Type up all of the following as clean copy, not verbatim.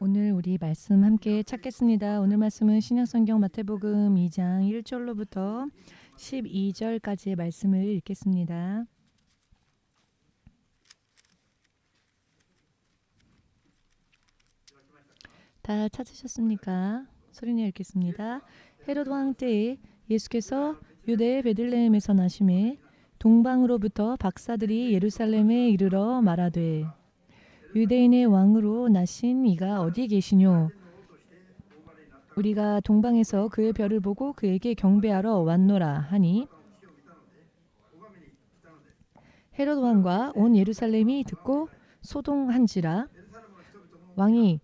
오늘 우리 말씀 함께 찾겠습니다. 오늘 말씀은 신약성경 마태복음 2장 1절로부터 12절까지의 말씀을 읽겠습니다. 다 찾으셨습니까? 소리내어 읽겠습니다. 헤롯 왕 때에 예수께서 유대 베들레헴에서 나심에 동방으로부터 박사들이 예루살렘에 이르러 말하되 유대인의 왕으로 나신 이가 어디 계시뇨? 우리가 동방에서 그의 별을 보고 그에게 경배하러 왔노라 하니 헤롯 왕과 온 예루살렘이 듣고 소동한지라. 왕이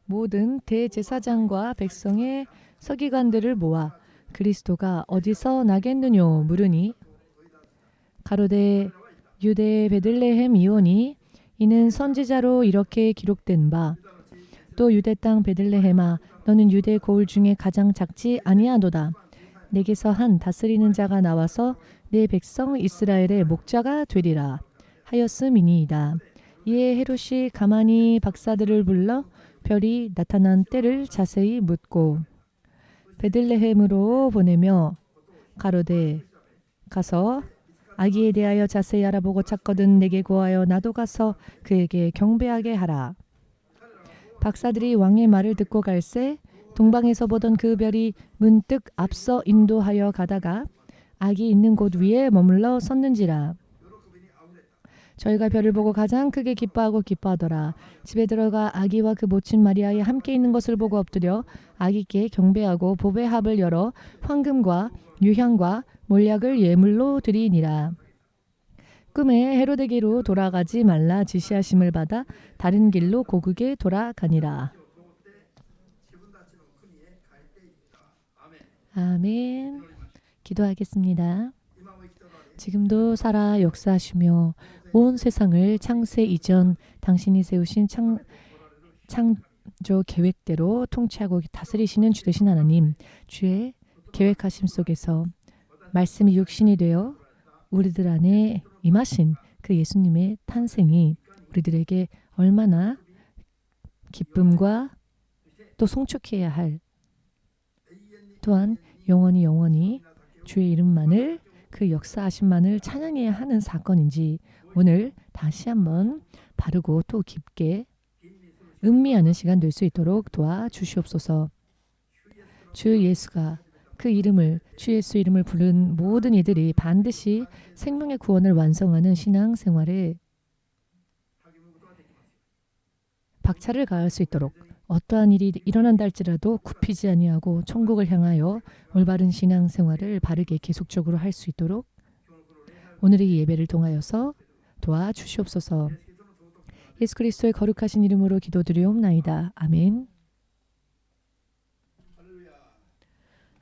모든 대제사장과 백성의 서기관들을 모아 그리스도가 어디서 나겠느뇨 물으니 가로되 유대 베들레헴 이오니 이는 선지자로 이렇게 기록된 바 또 유대 땅 베들레헴아 너는 유대 고을 중에 가장 작지 아니하도다. 내게서 한 다스리는 자가 나와서 내 백성 이스라엘의 목자가 되리라 하였음이니이다. 이에 헤롯이 가만히 박사들을 불러 별이 나타난 때를 자세히 묻고 베들레헴으로 보내며 가로되 가서 아기에 대하여 자세히 알아보고 찾거든 내게 고하여 나도 가서 그에게 경배하게 하라. 박사들이 왕의 말을 듣고 갈새 동방에서 보던 그 별이 문득 앞서 인도하여 가다가 아기 있는 곳 위에 머물러 섰는지라. 저희가 별을 보고 가장 크게 기뻐하더라. 집에 들어가 아기와 그 모친 마리아에 함께 있는 것을 보고 엎드려 아기께 경배하고 보배 합을 열어 황금과 유향과 몰약을 예물로 드리니라. 꿈에 헤로데게로 돌아가지 말라 지시하심을 받아 다른 길로 고국에 돌아가니라. 아멘. 기도하겠습니다. 지금도 살아 역사하시며 온 세상을 창세 이전 당신이 세우신 창조 계획대로 통치하고 다스리시는 주 되신 하나님, 주의 계획하심 속에서 말씀이 육신이 되어 우리들 안에 임하신 그 예수님의 탄생이 우리들에게 얼마나 기쁨과 또 송축해야 할, 또한 영원히 주의 이름만을, 그 역사하심만을 찬양해야 하는 사건인지 오늘 다시 한번 바르고 또 깊게 음미하는 시간 될 수 있도록 도와주시옵소서. 주 예수가 그 이름을, 주 예수 이름을 부른 모든 이들이 반드시 생명의 구원을 완성하는 신앙생활에 박차를 가할 수 있도록, 어떠한 일이 일어난다 할지라도 굽히지 아니하고 천국을 향하여 올바른 신앙생활을 바르게 계속적으로 할 수 있도록 오늘의 예배를 통하여서 도와주시옵소서. 예수 그리스도의 거룩하신 이름으로 기도드리옵나이다. 아멘.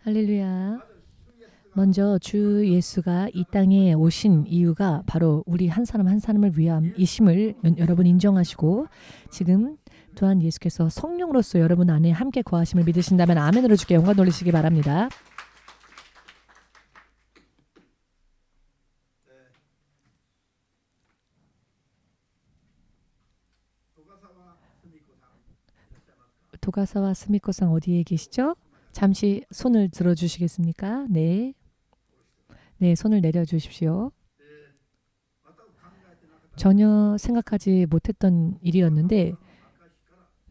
할렐루야. 먼저 주 예수가 이 땅에 오신 이유가 바로 우리 한 사람 한 사람을 위함이심을 여러분 인정하시고, 지금 또한 예수께서 성령으로서 여러분 안에 함께 거하심을 믿으신다면 아멘으로 주께 영광 돌리시기 바랍니다. 도가사와 스미코상 어디에 계시죠? 잠시 손을 들어주시겠습니까? 네, 손을 내려주십시오. 전혀 생각하지 못했던 일이었는데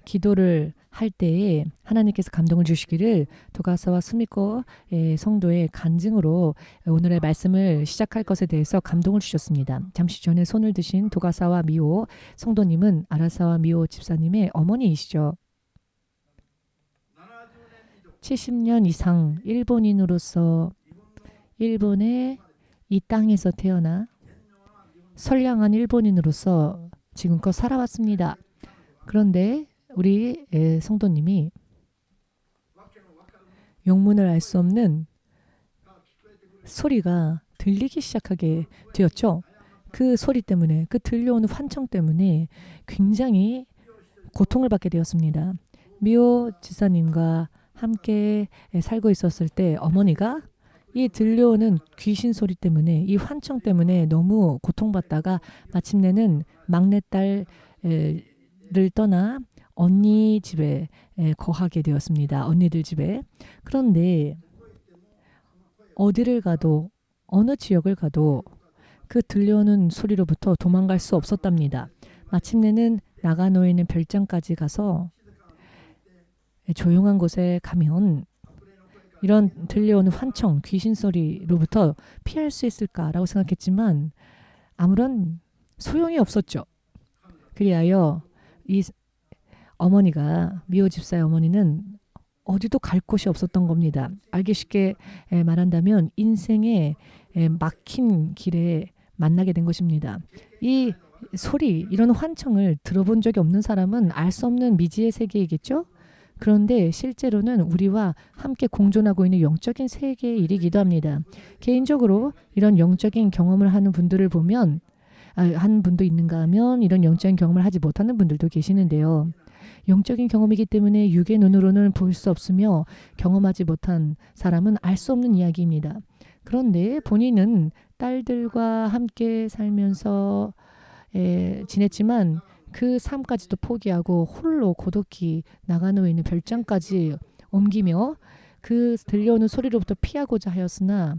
기도를 할 때에 하나님께서 감동을 주시기를 도가사와 스미코의 성도의 간증으로 오늘의 말씀을 시작할 것에 대해서 감동을 주셨습니다. 잠시 전에 손을 드신 도가사와 미오 성도님은 아라사와 미오 집사님의 어머니이시죠. 70년 이상 일본인으로서 일본의 이 땅에서 태어나 선량한 일본인으로서 지금껏 살아왔습니다. 그런데 우리 성도님이 영문을 알 수 없는 소리가 들리기 시작하게 되었죠. 그 소리 때문에, 그 들려오는 환청 때문에 굉장히 고통을 받게 되었습니다. 미오 지사님과 함께 살고 있었을 때 어머니가 이 들려오는 귀신 소리 때문에, 이 환청 때문에 너무 고통받다가 마침내는 막내딸을 떠나 언니 집에 거하게 되었습니다. 언니들 집에. 그런데 어디를 가도 어느 지역을 가도 그 들려오는 소리로부터 도망갈 수 없었답니다. 마침내는 나가노에 있는 별장까지 가서 조용한 곳에 가면 이런 들려오는 환청, 귀신 소리로부터 피할 수 있을까라고 생각했지만 아무런 소용이 없었죠. 그리하여 이 어머니가 미호 집사의 어머니는 어디도 갈 곳이 없었던 겁니다. 알기 쉽게 말한다면 인생의 막힌 길에 만나게 된 것입니다. 이 소리, 이런 환청을 들어본 적이 없는 사람은 알 수 없는 미지의 세계이겠죠? 그런데 실제로는 우리와 함께 공존하고 있는 영적인 세계의 일이기도 합니다. 개인적으로 이런 영적인 경험을 하는 분들을 보면 한 분도 있는가 하면 이런 영적인 경험을 하지 못하는 분들도 계시는데요. 영적인 경험이기 때문에 육의 눈으로는 볼 수 없으며 경험하지 못한 사람은 알 수 없는 이야기입니다. 그런데 본인은 딸들과 함께 살면서 지냈지만 그 삶까지도 포기하고 홀로 고독히 나가노에 있는 별장까지 옮기며 그 들려오는 소리로부터 피하고자 하였으나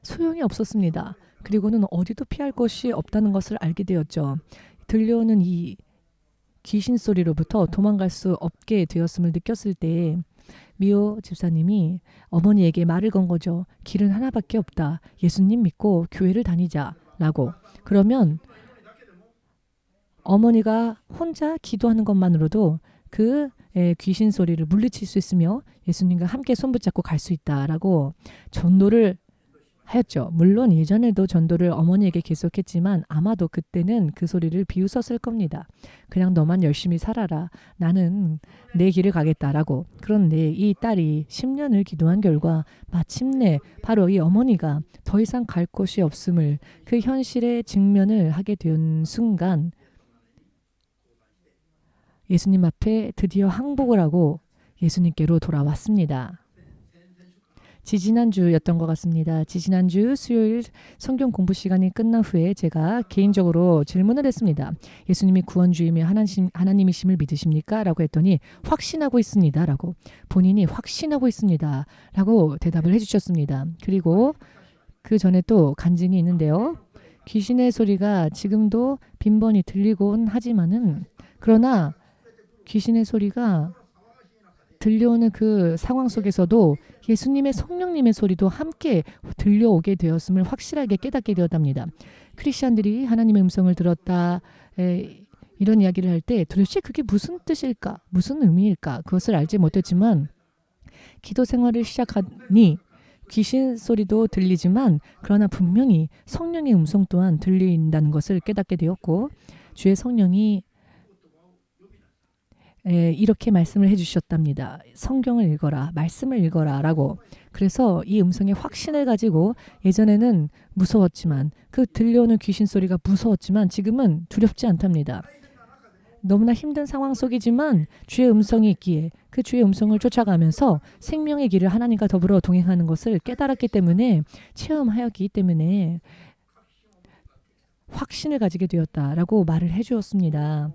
소용이 없었습니다. 그리고는 어디도 피할 곳이 없다는 것을 알게 되었죠. 들려오는 이 귀신 소리로부터 도망갈 수 없게 되었음을 느꼈을 때 미호 집사님이 어머니에게 말을 건 거죠. 길은 하나밖에 없다. 예수님 믿고 교회를 다니자라고. 그러면 어머니가 혼자 기도하는 것만으로도 그 귀신 소리를 물리칠 수 있으며 예수님과 함께 손붙잡고 갈 수 있다라고 전도를 하였죠. 물론 예전에도 전도를 어머니에게 계속했지만 아마도 그때는 그 소리를 비웃었을 겁니다. 그냥 너만 열심히 살아라. 나는 내 길을 가겠다라고. 그런데 이 딸이 10년을 기도한 결과 마침내 바로 이 어머니가 더 이상 갈 곳이 없음을 그 현실에 직면을 하게 된 순간 예수님 앞에 드디어 항복을 하고 예수님께로 돌아왔습니다. 지지난주였던 것 같습니다. 지지난주 수요일 성경 공부 시간이 끝난 후에 제가 개인적으로 질문을 했습니다. 예수님이 구원주이며 하나님이심을 믿으십니까? 라고 했더니 확신하고 있습니다. 라고 본인이 확신하고 있습니다. 라고 대답을 해주셨습니다. 그리고 그 전에 또 간증이 있는데요. 귀신의 소리가 지금도 빈번히 들리곤 하지만은 그러나 귀신의 소리가 들려오는 그 상황 속에서도 예수님의 성령님의 소리도 함께 들려오게 되었음을 확실하게 깨닫게 되었답니다. 크리스천들이 하나님의 음성을 들었다 이런 이야기를 할 때 도대체 그게 무슨 뜻일까? 무슨 의미일까? 그것을 알지 못했지만 기도 생활을 시작하니 귀신 소리도 들리지만 그러나 분명히 성령의 음성 또한 들린다는 것을 깨닫게 되었고 주의 성령이 이렇게 말씀을 해주셨답니다. 성경을 읽어라, 말씀을 읽어라 라고. 그래서 이 음성의 확신을 가지고 예전에는 무서웠지만 그 들려오는 귀신 소리가 무서웠지만 지금은 두렵지 않답니다. 너무나 힘든 상황 속이지만 주의 음성이 있기에 그 주의 음성을 쫓아가면서 생명의 길을 하나님과 더불어 동행하는 것을 깨달았기 때문에 체험하였기 때문에 확신을 가지게 되었다라고 말을 해주었습니다.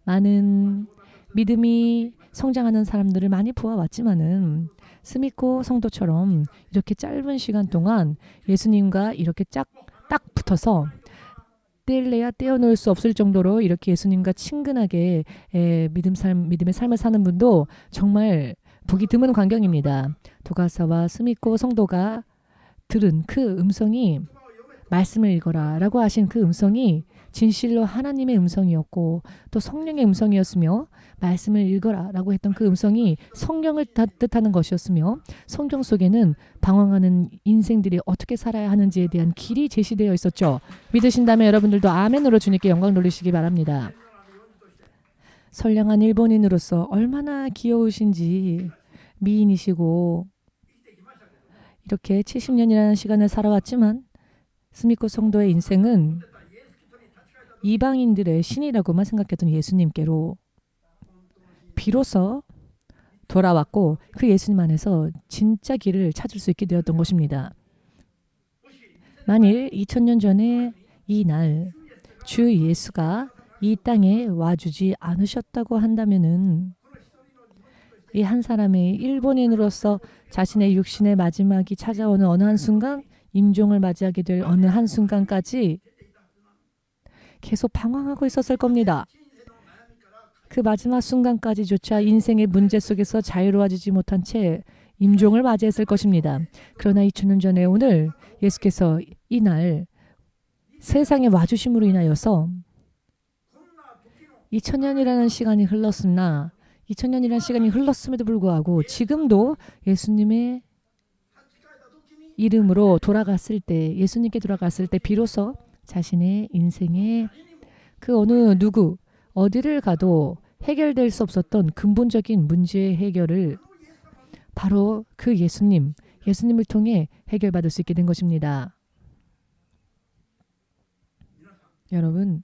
많은 믿음이 성장하는 사람들을 많이 보아왔지만은 스미코 성도처럼 이렇게 짧은 시간 동안 예수님과 이렇게 딱 붙어서 떼일래야 떼어놓을 수 없을 정도로 이렇게 예수님과 친근하게 믿음의 삶을 사는 분도 정말 보기 드문 광경입니다. 도가사와 스미코 성도가 들은 그 음성이 말씀을 읽어라 라고 하신 그 음성이 진실로 하나님의 음성이었고 또 성령의 음성이었으며 말씀을 읽어라 라고 했던 그 음성이 성령을 뜻하는 것이었으며 성경 속에는 방황하는 인생들이 어떻게 살아야 하는지에 대한 길이 제시되어 있었죠. 믿으신다면 여러분들도 아멘으로 주님께 영광 돌리시기 바랍니다. 선량한 일본인으로서 얼마나 귀여우신지 미인이시고 이렇게 70년이라는 시간을 살아왔지만 스미코 성도의 인생은 이방인들의 신이라고만 생각했던 예수님께로 비로소 돌아왔고 그 예수님 안에서 진짜 길을 찾을 수 있게 되었던 것입니다. 만일 2000년 전에 이 날 주 예수가 이 땅에 와주지 않으셨다고 한다면은 이 한 사람의 일본인으로서 자신의 육신의 마지막이 찾아오는 어느 한 순간, 임종을 맞이하게 될 어느 한 순간까지 계속 방황하고 있었을 겁니다. 그 마지막 순간까지조차 인생의 문제 속에서 자유로워지지 못한 채 임종을 맞이했을 것입니다. 그러나 2000년 전에 오늘 예수께서 이날 세상에 와주심으로 인하여서 2000년이라는 시간이 흘렀으나 2000년이라는 시간이 흘렀음에도 불구하고 지금도 예수님의 이름으로 돌아갔을 때, 예수님께 돌아갔을 때 비로소 자신의 인생의 그 어느 누구 어디를 가도 해결될 수 없었던 근본적인 문제의 해결을 바로 그 예수님을 통해 해결받을 수 있게 된 것입니다. 여러분,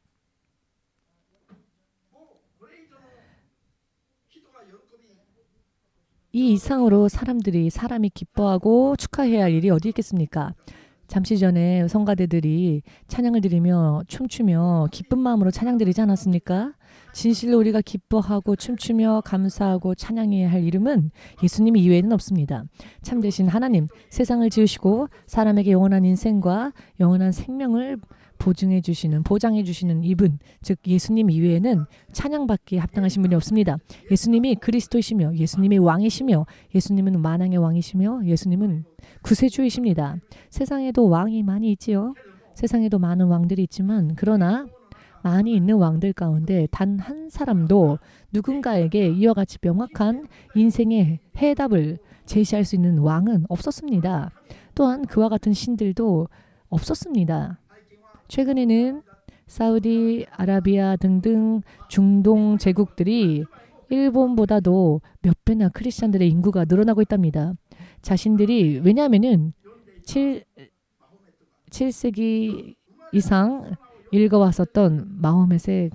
이 이상으로 사람이 기뻐하고 축하해야 할 일이 어디 있겠습니까? 잠시 전에 성가대들이 찬양을 드리며 춤추며 기쁜 마음으로 찬양 드리지 않았습니까? 진실로 우리가 기뻐하고 춤추며 감사하고 찬양해야 할 이름은 예수님 이외에는 없습니다. 참되신 하나님, 세상을 지으시고 사람에게 영원한 인생과 영원한 생명을 보장해 주시는 이분, 즉 예수님 이외에는 찬양받기에 합당하신 분이 없습니다. 예수님이 그리스도이시며 예수님이 왕이시며 예수님은 만왕의 왕이시며 예수님은 구세주이십니다. 세상에도 왕이 많이 있지요. 세상에도 많은 왕들이 있지만 그러나 많이 있는 왕들 가운데 단 한 사람도 누군가에게 이와 같이 명확한 인생의 해답을 제시할 수 있는 왕은 없었습니다. 또한 그와 같은 신들도 없었습니다. 최근에는 사우디아라비아 등등 중동 제국들이 일본보다도 몇 배나 크리스천들의 인구가 늘어나고 있답니다. 자신들이 왜냐하면은 7세기 이상 읽어왔었던 마호멧의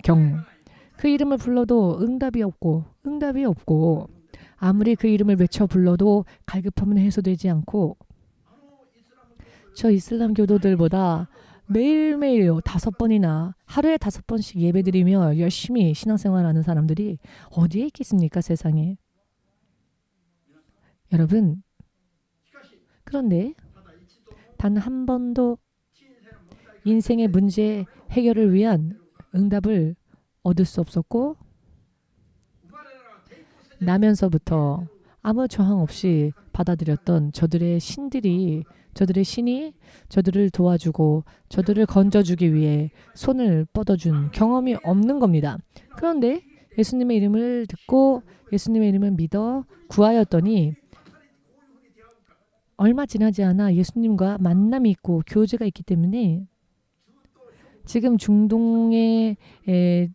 그 이름을 불러도 응답이 없고 아무리 그 이름을 외쳐 불러도 갈급함은 해소되지 않고 저 이슬람 교도들보다 매일매일 5번이나 하루에 5번씩 예배드리며 열심히 신앙생활하는 사람들이 어디에 있겠습니까, 세상에? 여러분, 그런데 단 한 번도 인생의 문제 해결을 위한 응답을 얻을 수 없었고 나면서부터 아무 저항 없이 받아들였던 저들의 신이 저들을 도와주고 저들을 건져주기 위해 손을 뻗어준 경험이 없는 겁니다. 그런데 예수님의 이름을 듣고 예수님의 이름을 믿어 구하였더니 얼마 지나지 않아 예수님과 만남이 있고 교제가 있기 때문에 지금 중동의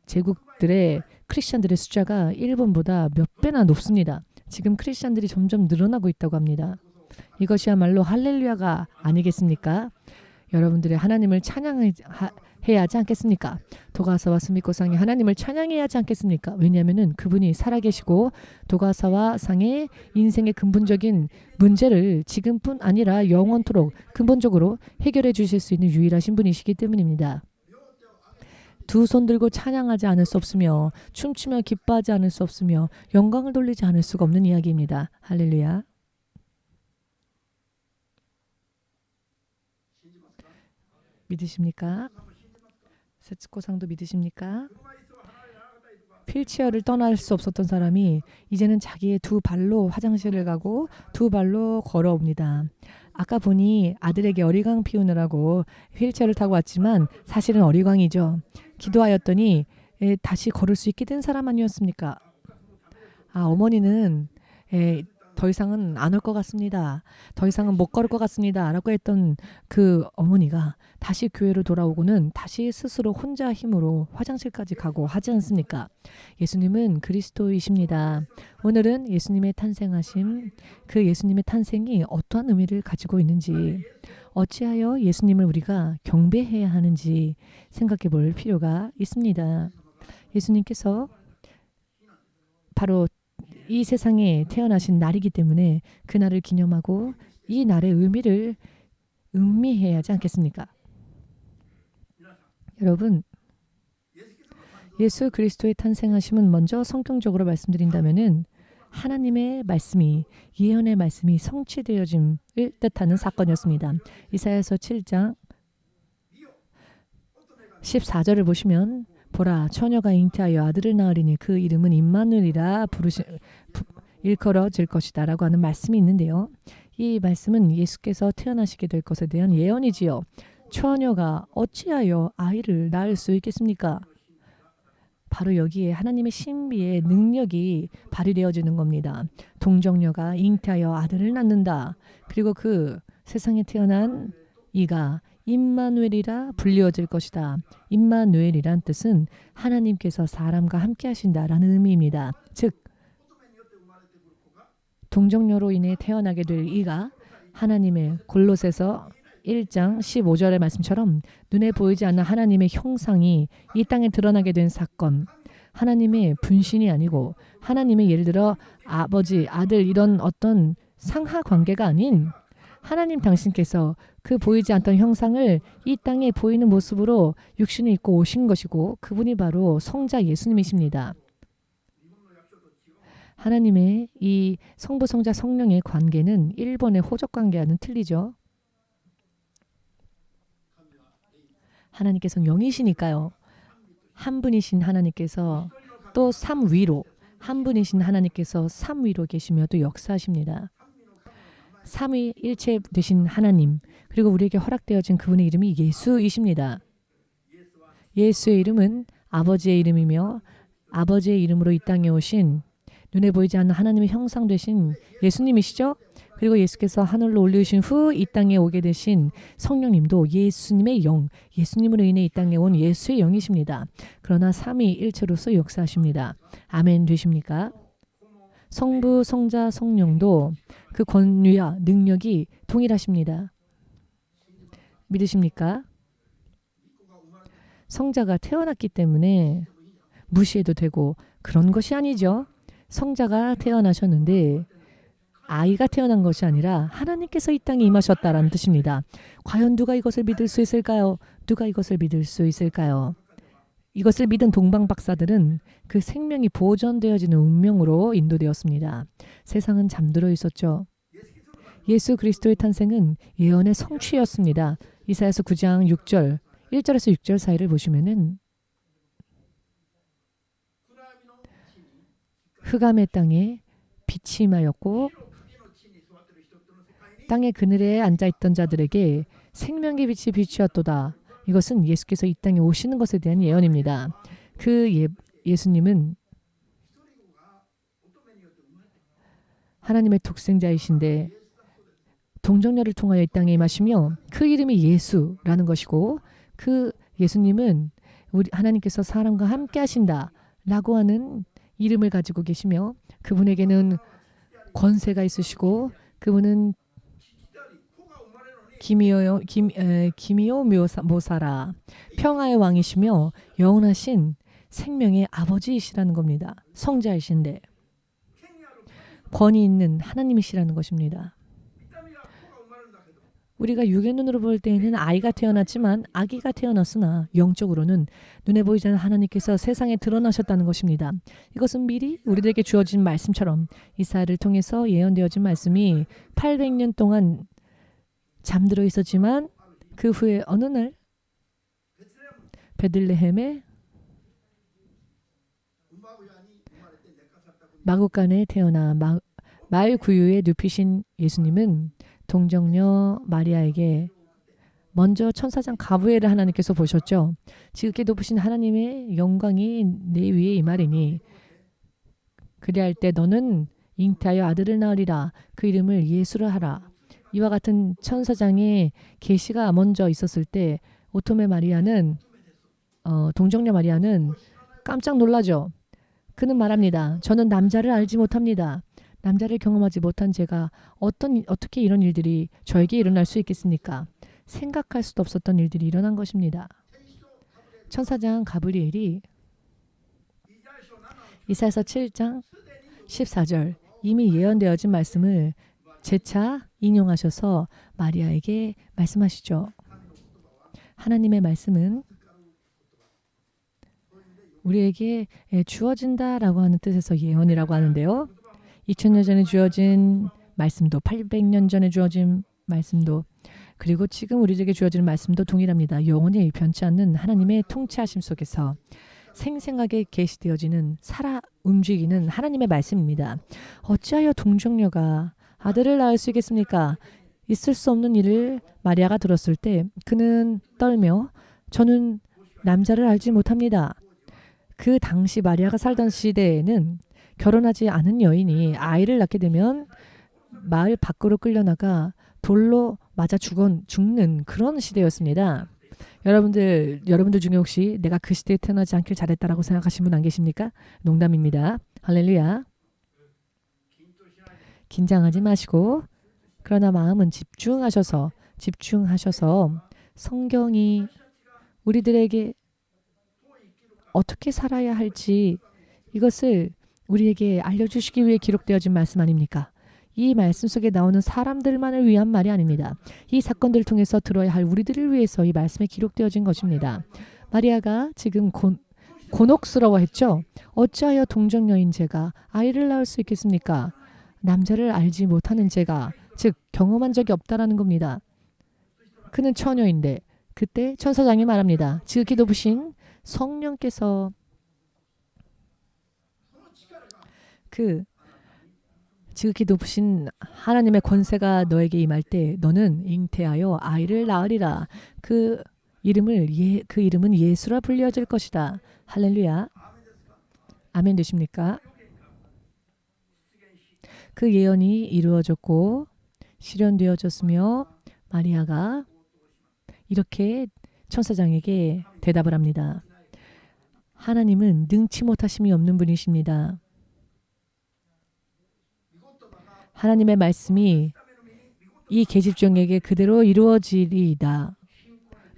제국들의 크리스천들의 숫자가 일본보다 몇 배나 높습니다. 지금 크리스천들이 점점 늘어나고 있다고 합니다. 이것이야말로 할렐루야가 아니겠습니까? 여러분들의 하나님을 찬양해야 하지 않겠습니까? 도가사와 스미코상이 하나님을 찬양해야 하지 않겠습니까? 왜냐하면 그분이 살아계시고 도가사와 상의 인생의 근본적인 문제를 지금뿐 아니라 영원토록 근본적으로 해결해 주실 수 있는 유일하신 분이시기 때문입니다. 두 손 들고 찬양하지 않을 수 없으며 춤추며 기뻐하지 않을 수 없으며 영광을 돌리지 않을 수가 없는 이야기입니다. 할렐루야. 믿으십니까? 세츠코상도 믿으십니까? 휠체어를 떠날 수 없었던 사람이 이제는 자기의 두 발로 화장실을 가고 두 발로 걸어옵니다. 아까 보니 아들에게 어리광 피우느라고 휠체어를 타고 왔지만 사실은 어리광이죠. 기도하였더니 다시 걸을 수 있게 된 사람 아니었습니까? 어머니는 더 이상은 안 올 것 같습니다. 더 이상은 못 걸을 것 같습니다. 라고 했던 그 어머니가 다시 교회로 돌아오고는 다시 스스로 혼자 힘으로 화장실까지 가고 하지 않습니까? 예수님은 그리스도이십니다. 오늘은 예수님의 탄생하심, 그 예수님의 탄생이 어떠한 의미를 가지고 있는지, 어찌하여 예수님을 우리가 경배해야 하는지 생각해 볼 필요가 있습니다. 예수님께서 바로 이 세상에 태어나신 날이기 때문에 그 날을 기념하고 이 날의 의미를 음미해야 하지 않겠습니까? 여러분, 예수 그리스도의 탄생하심은 먼저 성경적으로 말씀드린다면은 하나님의 말씀이 예언의 말씀이 성취되어짐을 뜻하는 사건이었습니다. 이사야서 7장 14절을 보시면 보라 처녀가 잉태하여 아들을 낳으리니 그 이름은 임마누엘이라 일컬어질 것이다 라고 하는 말씀이 있는데요. 이 말씀은 예수께서 태어나시게 될 것에 대한 예언이지요. 처녀가 어찌하여 아이를 낳을 수 있겠습니까? 바로 여기에 하나님의 신비의 능력이 발휘되어지는 겁니다. 동정녀가 잉태하여 아들을 낳는다. 그리고 그 세상에 태어난 이가 임마누엘이라 불리어질 것이다. 임마누엘이란 뜻은 하나님께서 사람과 함께 하신다라는 의미입니다. 즉 동정녀로 인해 태어나게 될 이가 하나님의 골로새서 1장 15절의 말씀처럼 눈에 보이지 않는 하나님의 형상이 이 땅에 드러나게 된 사건, 하나님의 분신이 아니고 하나님의 예를 들어 아버지, 아들 이런 어떤 상하 관계가 아닌 하나님 당신께서 그 보이지 않던 형상을 이 땅에 보이는 모습으로 육신을 입고 오신 것이고 그분이 바로 성자 예수님이십니다. 하나님의 이 성부, 성자, 성령의 관계는 일본의 호적 관계와는 틀리죠. 하나님께서는 영이시니까요. 한 분이신 하나님께서 또 삼위로 한 분이신 하나님께서 삼위로 계시며 또 역사하십니다. 삼위일체 되신 하나님 그리고 우리에게 허락되어진 그분의 이름이 예수이십니다. 예수의 이름은 아버지의 이름이며 아버지의 이름으로 이 땅에 오신 눈에 보이지 않는 하나님의 형상 되신 예수님이시죠. 그리고 예수께서 하늘로 올리신 후 이 땅에 오게 되신 성령님도 예수님의 영, 예수님으로 인해 이 땅에 온 예수의 영이십니다. 그러나 삼위일체로서 역사하십니다. 아멘 되십니까? 성부, 성자, 성령도 그 권위와 능력이 동일하십니다. 믿으십니까? 성자가 태어났기 때문에 무시해도 되고 그런 것이 아니죠. 성자가 태어나셨는데 아이가 태어난 것이 아니라 하나님께서 이 땅에 임하셨다라는 뜻입니다. 과연 누가 이것을 믿을 수 있을까요? 누가 이것을 믿을 수 있을까요? 이것을 믿은 동방 박사들은 그 생명이 보존되어지는 운명으로 인도되었습니다. 세상은 잠들어 있었죠. 예수 그리스도의 탄생은 예언의 성취였습니다. 이사야서 9장 6절, 1절에서 6절 사이를 보시면은 흑암의 땅에 빛이 임하였고 땅의 그늘에 앉아있던 자들에게 생명의 빛이 비추었도다. 이것은 예수께서 이 땅에 오시는 것에 대한 예언입니다. 그 예수님은 하나님의 독생자이신데 동정녀를 통하여 이 땅에 임하시며 그 이름이 예수라는 것이고 그 예수님은 우리 하나님께서 사람과 함께 하신다라고 하는 이름을 가지고 계시며 그분에게는 권세가 있으시고 그분은 기미오 모사라 평화의 왕이시며 영원하신 생명의 아버지이시라는 겁니다. 성자이신데 권위 있는 하나님이시라는 것입니다. 우리가 육의 눈으로 볼 때에는 아이가 태어났지만 아기가 태어났으나 영적으로는 눈에 보이지 않는 하나님께서 세상에 드러나셨다는 것입니다. 이것은 미리 우리들에게 주어진 말씀처럼 이사야를 통해서 예언되어진 말씀이 800년 동안 잠들어 있었지만 그 후에 어느 날 베들레헴에 마구간에 태어나 말 구유에 눕히신 예수님은 동정녀 마리아에게 먼저 천사장 가브리엘을 하나님께서 보셨죠. 지극히 높으신 하나님의 영광이 내 위에 임하리니 그리할 때 너는 잉태하여 아들을 낳으리라. 그 이름을 예수라 하라. 이와 같은 천사장의 계시가 먼저 있었을 때 오토메 마리아는 동정녀 마리아는 깜짝 놀라죠. 그는 말합니다. 저는 남자를 알지 못합니다. 남자를 경험하지 못한 제가 어떻게 이런 일들이 저에게 일어날 수 있겠습니까? 생각할 수도 없었던 일들이 일어난 것입니다. 천사장 가브리엘이 이사야서 7장 14절 이미 예언되어진 말씀을 재차 인용하셔서 마리아에게 말씀하시죠. 하나님의 말씀은 우리에게 주어진다라고 하는 뜻에서 예언이라고 하는데요. 2000년 전에 주어진 말씀도 800년 전에 주어진 말씀도 그리고 지금 우리에게 주어지는 말씀도 동일합니다. 영원히 변치 않는 하나님의 통치하심 속에서 생생하게 계시되어지는 살아 움직이는 하나님의 말씀입니다. 어찌하여 동정녀가 아들을 낳을 수 있겠습니까? 있을 수 없는 일을 마리아가 들었을 때 그는 떨며 저는 남자를 알지 못합니다. 그 당시 마리아가 살던 시대에는 결혼하지 않은 여인이 아이를 낳게 되면 마을 밖으로 끌려나가 돌로 맞아 죽는 그런 시대였습니다. 여러분들 중에 혹시 내가 그 시대에 태어나지 않길 잘했다라고 생각하시는 분 안 계십니까? 농담입니다. 할렐루야. 긴장하지 마시고 그러나 마음은 집중하셔서 성경이 우리들에게 어떻게 살아야 할지 이것을 우리에게 알려주시기 위해 기록되어진 말씀 아닙니까? 이 말씀 속에 나오는 사람들만을 위한 말이 아닙니다. 이 사건들을 통해서 들어야 할 우리들을 위해서 이 말씀에 기록되어진 것입니다. 마리아가 지금 곤혹스러워했죠. 어찌하여 동정녀인 제가 아이를 낳을 수 있겠습니까? 남자를 알지 못하는 제가 즉 경험한 적이 없다라는 겁니다. 그는 처녀인데 그때 천사장이 말합니다. 지극히 높으신 성령께서 지극히 높으신 하나님의 권세가 너에게 임할 때 너는 잉태하여 아이를 낳으리라. 그 이름은 예수라 불려질 것이다. 할렐루야. 아멘 되십니까? 그 예언이 이루어졌고 실현되어졌으며 마리아가 이렇게 천사장에게 대답을 합니다. 하나님은 능치 못하심이 없는 분이십니다. 하나님의 말씀이 이 계집종에게 그대로 이루어지리이다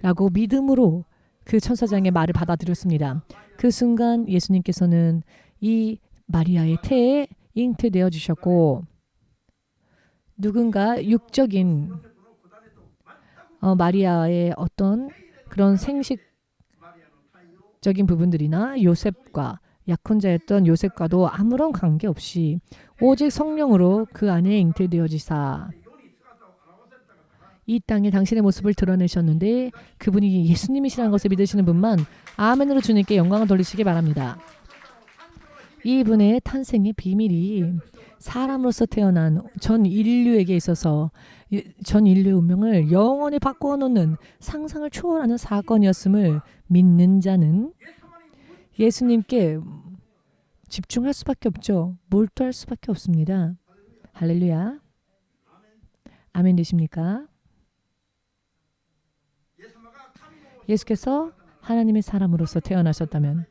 라고 믿음으로 그 천사장의 말을 받아들였습니다. 그 순간 예수님께서는 이 마리아의 태에 잉태되어 주셨고 누군가 육적인 마리아의 어떤 그런 생식적인 부분들이나 요셉과 약혼자였던 요셉과도 아무런 관계없이 오직 성령으로 그 안에 잉태되어지사 이 땅에 당신의 모습을 드러내셨는데 그분이 예수님이시라는 것을 믿으시는 분만 아멘으로 주님께 영광을 돌리시기 바랍니다. 이분의 탄생의 비밀이 사람으로서 태어난 전 인류에게 있어서 전 인류의 운명을 영원히 바꾸어 놓는 상상을 초월하는 사건이었음을 믿는 자는 예수님께 집중할 수밖에 없죠. 몰두할 수밖에 없습니다. 할렐루야. 아멘 되십니까? 예수께서 하나님의 사람으로서 태어나셨다면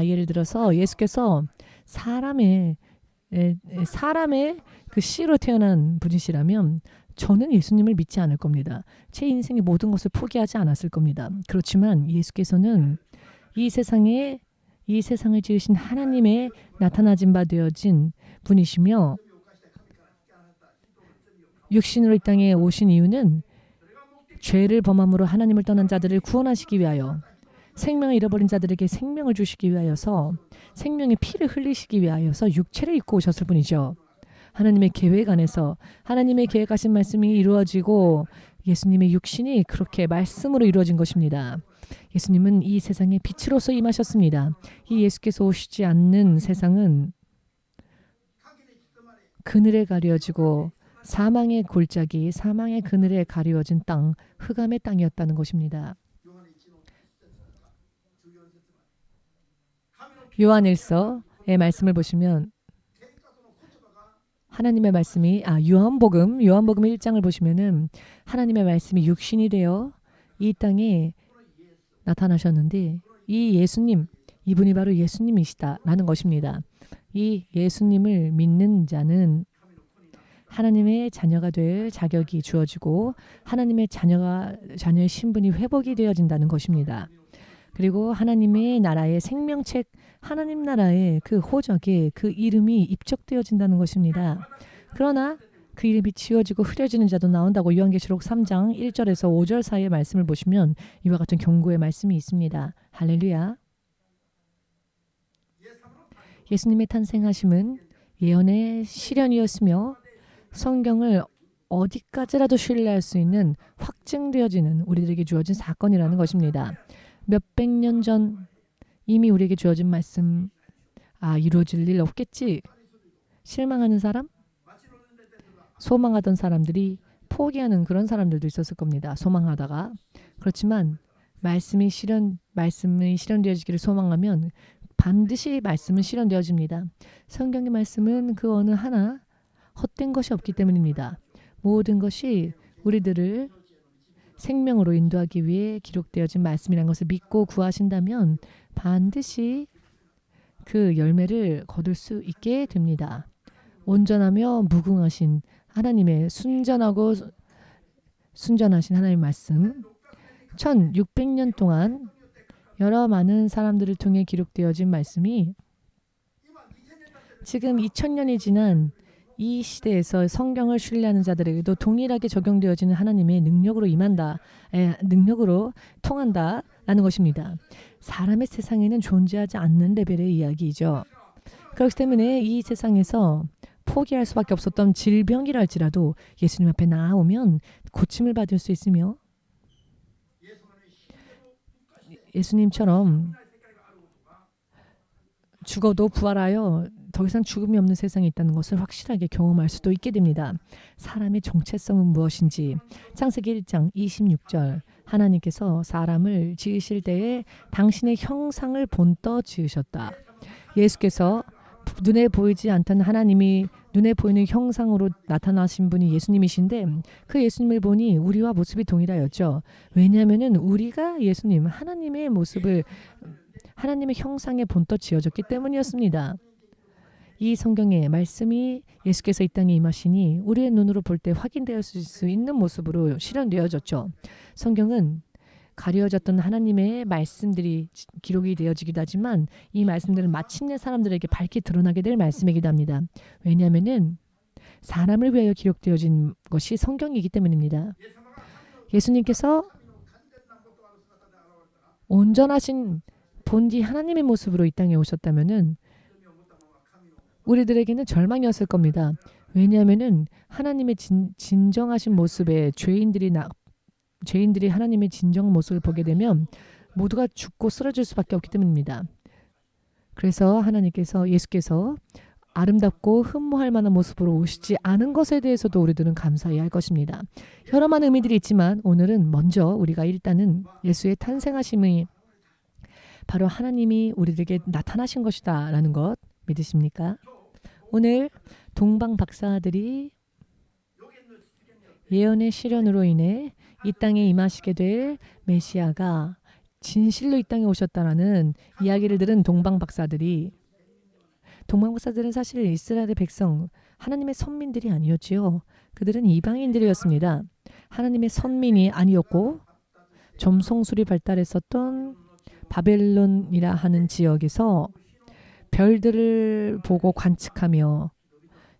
예를 들어서 예수께서 사람의 그 씨로 태어난 분이시라면 저는 예수님을 믿지 않을 겁니다. 제 인생의 모든 것을 포기하지 않았을 겁니다. 그렇지만 예수께서는 이 세상을 지으신 하나님의 나타나진 바 되어진 분이시며 육신으로 이 땅에 오신 이유는 죄를 범함으로 하나님을 떠난 자들을 구원하시기 위하여 생명을 잃어버린 자들에게 생명을 주시기 위하여서 생명의 피를 흘리시기 위하여서 육체를 입고 오셨을 뿐이죠. 하나님의 계획 안에서 하나님의 계획하신 말씀이 이루어지고 예수님의 육신이 그렇게 말씀으로 이루어진 것입니다. 예수님은 이 세상에 빛으로서 임하셨습니다. 이 예수께서 오시지 않는 세상은 그늘에 가려지고 사망의 골짜기, 사망의 그늘에 가려진 땅, 흑암의 땅이었다는 것입니다. 요한일서의 말씀을 보시면 하나님의 말씀이 요한복음 1장을 보시면은 하나님의 말씀이 육신이 되어 이 땅에 나타나셨는데 이 예수님, 이분이 바로 예수님이시다라는 것입니다. 이 예수님을 믿는 자는 하나님의 자녀가 될 자격이 주어지고 하나님의 자녀의 신분이 회복이 되어진다는 것입니다. 그리고 하나님의 나라의 생명책, 하나님 나라의 그 호적에 그 이름이 입적되어진다는 것입니다. 그러나 그 이름이 지워지고 흐려지는 자도 나온다고 요한계시록 3장 1절에서 5절 사이의 말씀을 보시면 이와 같은 경고의 말씀이 있습니다. 할렐루야. 예수님의 탄생하심은 예언의 실현이었으며 성경을 어디까지라도 신뢰할 수 있는 확증되어지는 우리들에게 주어진 사건이라는 것입니다. 몇백 년 전 이미 우리에게 주어진 말씀, 이루어질 일 없겠지. 실망하는 사람? 소망하던 사람들이 포기하는 그런 사람들도 있었을 겁니다. 소망하다가. 그렇지만 말씀이 실현되어지기를 소망하면 반드시 말씀은 실현되어집니다. 성경의 말씀은 그 어느 하나 헛된 것이 없기 때문입니다. 모든 것이 우리들을 생명으로 인도하기 위해 기록되어진 말씀이라는 것을 믿고 구하신다면 반드시 그 열매를 거둘 수 있게 됩니다. 온전하며 무궁하신 하나님의 순전하신 하나님의 말씀, 1600년 동안 여러 많은 사람들을 통해 기록되어진 말씀이 지금 2000년이 지난 이 시대에서 성경을 신뢰하는 자들에게도 동일하게 적용되어지는 하나님의 능력으로 능력으로 통한다라는 것입니다. 사람의 세상에는 존재하지 않는 레벨의 이야기이죠. 그렇기 때문에 이 세상에서 포기할 수밖에 없었던 질병이랄지라도 예수님 앞에 나아오면 고침을 받을 수 있으며 예수님처럼 죽어도 부활하여 더 이상 죽음이 없는 세상에 있다는 것을 확실하게 경험할 수도 있게 됩니다. 사람의 정체성은 무엇인지 창세기 1장 26절 하나님께서 사람을 지으실 때에 당신의 형상을 본떠 지으셨다. 예수께서 눈에 보이지 않던 하나님이 눈에 보이는 형상으로 나타나신 분이 예수님이신데 그 예수님을 보니 우리와 모습이 동일하였죠. 왜냐하면 우리가 예수님 하나님의 모습을 하나님의 형상에 본떠 지어졌기 때문이었습니다. 이 성경의 말씀이 예수께서 이 땅에 임하시니 우리의 눈으로 볼 때 확인되었을 수 있는 모습으로 실현되어졌죠. 성경은 가려졌던 하나님의 말씀들이 기록이 되어지기도 하지만 이 말씀들은 마침내 사람들에게 밝게 드러나게 될 말씀이기도 합니다. 왜냐하면 사람을 위하여 기록되어진 것이 성경이기 때문입니다. 예수님께서 온전하신 본디 하나님의 모습으로 이 땅에 오셨다면 우리들에게는 절망이었을 겁니다. 왜냐하면 하나님의 진정하신 모습에 죄인들이 하나님의 진정 모습을 보게 되면 모두가 죽고 쓰러질 수밖에 없기 때문입니다. 그래서 예수께서 아름답고 흠모할 만한 모습으로 오시지 않은 것에 대해서도 우리들은 감사해야 할 것입니다. 여러 많은 의미들이 있지만 오늘은 먼저 우리가 일단은 예수의 탄생하심이 바로 하나님이 우리들에게 나타나신 것이다 라는 것 믿으십니까? 오늘 동방 박사들이 예언의 실현으로 인해 이 땅에 임하시게 될 메시아가 진실로 이 땅에 오셨다라는 이야기를 들은 동방 박사들은 사실 이스라엘의 백성, 하나님의 선민들이 아니었지요. 그들은 이방인들이었습니다. 하나님의 선민이 아니었고 점성술이 발달했었던 바벨론이라 하는 지역에서 별들을 보고 관측하며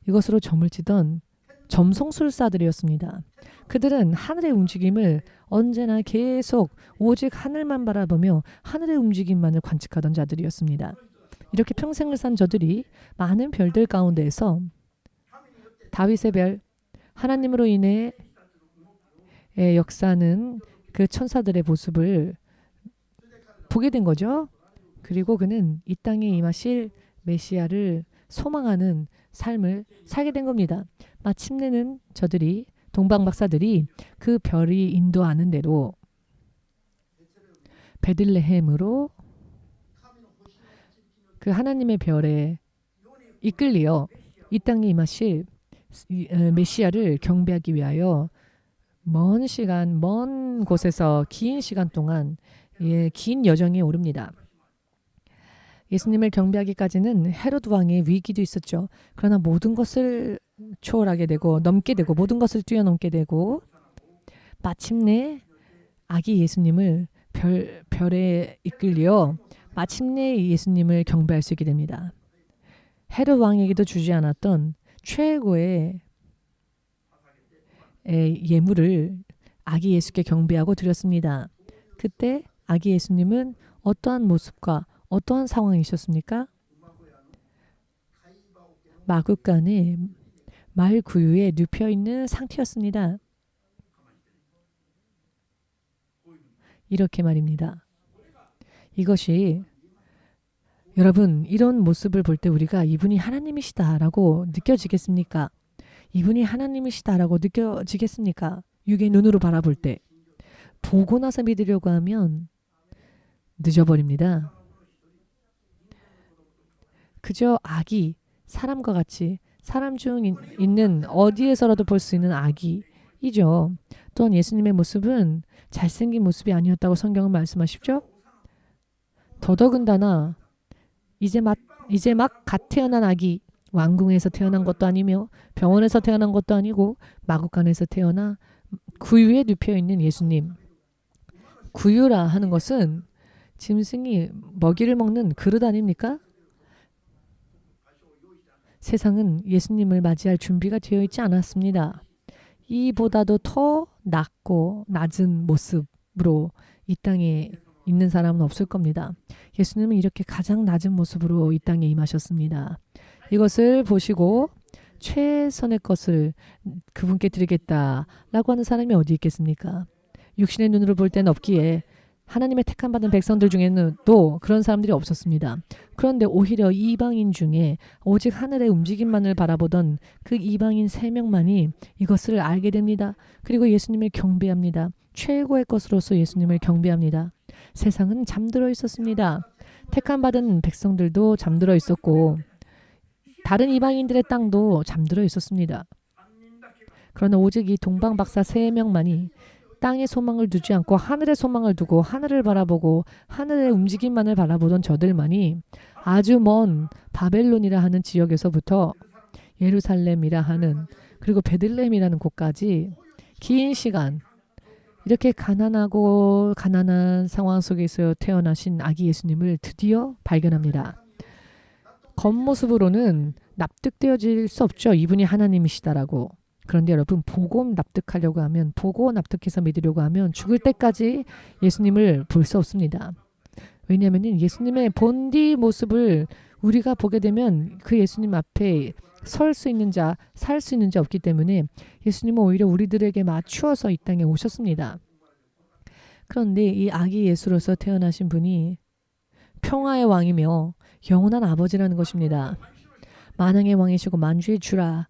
이것으로 점을 치던 점성술사들이었습니다. 그들은 하늘의 움직임을 언제나 계속 오직 하늘만 바라보며 하늘의 움직임만을 관측하던 자들이었습니다. 이렇게 평생을 산 저들이 많은 별들 가운데에서 다윗의 별, 하나님으로 인해 역사하는 그 천사들의 모습을 보게 된 거죠. 그리고 그는 이 땅에 임하실 메시아를 소망하는 삶을 살게 된 겁니다. 마침내는 저들이 동방 박사들이 그 별이 인도하는 대로 베들레헴으로 그 하나님의 별에 이끌려 이 땅에 임하실 메시아를 경배하기 위하여 먼 곳에서 긴 시간 동안 긴 여정에 오릅니다. 예수님을 경배하기까지는 헤롯 왕의 위기도 있었죠. 그러나 모든 것을 초월하게 되고 넘게 되고 모든 것을 뛰어넘게 되고 마침내 아기 예수님을 별에 이끌려 마침내 예수님을 경배할 수 있게 됩니다. 헤롯 왕에게도 주지 않았던 최고의 예물을 아기 예수께 경배하고 드렸습니다. 그때 아기 예수님은 어떠한 모습과 어떠한 상황이셨습니까? 마구간에 말 구유에 눕혀 있는 상태였습니다. 이렇게 말입니다. 이것이 여러분 이런 모습을 볼 때 우리가 이분이 하나님이시다라고 느껴지겠습니까? 이분이 하나님이시다라고 느껴지겠습니까? 육의 눈으로 바라볼 때. 보고 나서 믿으려고 하면 늦어버립니다. 그저 아기, 사람과 같이 사람 중 있는 어디에서라도 볼 수 있는 아기이죠. 또한 예수님의 모습은 잘생긴 모습이 아니었다고 성경은 말씀하시죠. 더더군다나 이제 막 갓 태어난 아기, 왕궁에서 태어난 것도 아니며 병원에서 태어난 것도 아니고 마구간에서 태어나 구유에 눕혀 있는 예수님. 구유라 하는 것은 짐승이 먹이를 먹는 그릇 아닙니까? 세상은 예수님을 맞이할 준비가 되어 있지 않았습니다. 이보다도 더 낮고 낮은 모습으로 이 땅에 있는 사람은 없을 겁니다. 예수님은 이렇게 가장 낮은 모습으로 이 땅에 임하셨습니다. 이것을 보시고 최선의 것을 그분께 드리겠다라고 하는 사람이 어디 있겠습니까? 육신의 눈으로 볼 때는 없기에 하나님의 택함 받은 백성들 중에는 또 그런 사람들이 없었습니다. 그런데 오히려 이방인 중에 오직 하늘의 움직임만을 바라보던 그 이방인 3명만이 이것을 알게 됩니다. 그리고 예수님을 경배합니다. 최고의 것으로서 예수님을 경배합니다. 세상은 잠들어 있었습니다. 택함 받은 백성들도 잠들어 있었고 다른 이방인들의 땅도 잠들어 있었습니다. 그러나 오직 이 동방 박사 3명만이 땅에 소망을 두지 않고 하늘에 소망을 두고 하늘을 바라보고 하늘의 움직임만을 바라보던 저들만이 아주 먼 바벨론이라 하는 지역에서부터 예루살렘이라 하는 그리고 베들레헴이라는 곳까지 긴 시간 이렇게 가난하고 가난한 상황 속에서 태어나신 아기 예수님을 드디어 발견합니다. 겉모습으로는 납득되어질 수 없죠. 이분이 하나님이시다라고. 그런데 여러분 보고 납득하려고 하면 보고 납득해서 믿으려고 하면 죽을 때까지 예수님을 볼 수 없습니다. 왜냐하면 예수님의 본디 모습을 우리가 보게 되면 그 예수님 앞에 설 수 있는 자, 살 수 있는 자 없기 때문에 예수님은 오히려 우리들에게 맞추어서 이 땅에 오셨습니다. 그런데 이 아기 예수로서 태어나신 분이 평화의 왕이며 영원한 아버지라는 것입니다. 만왕의 왕이시고 만주의 주라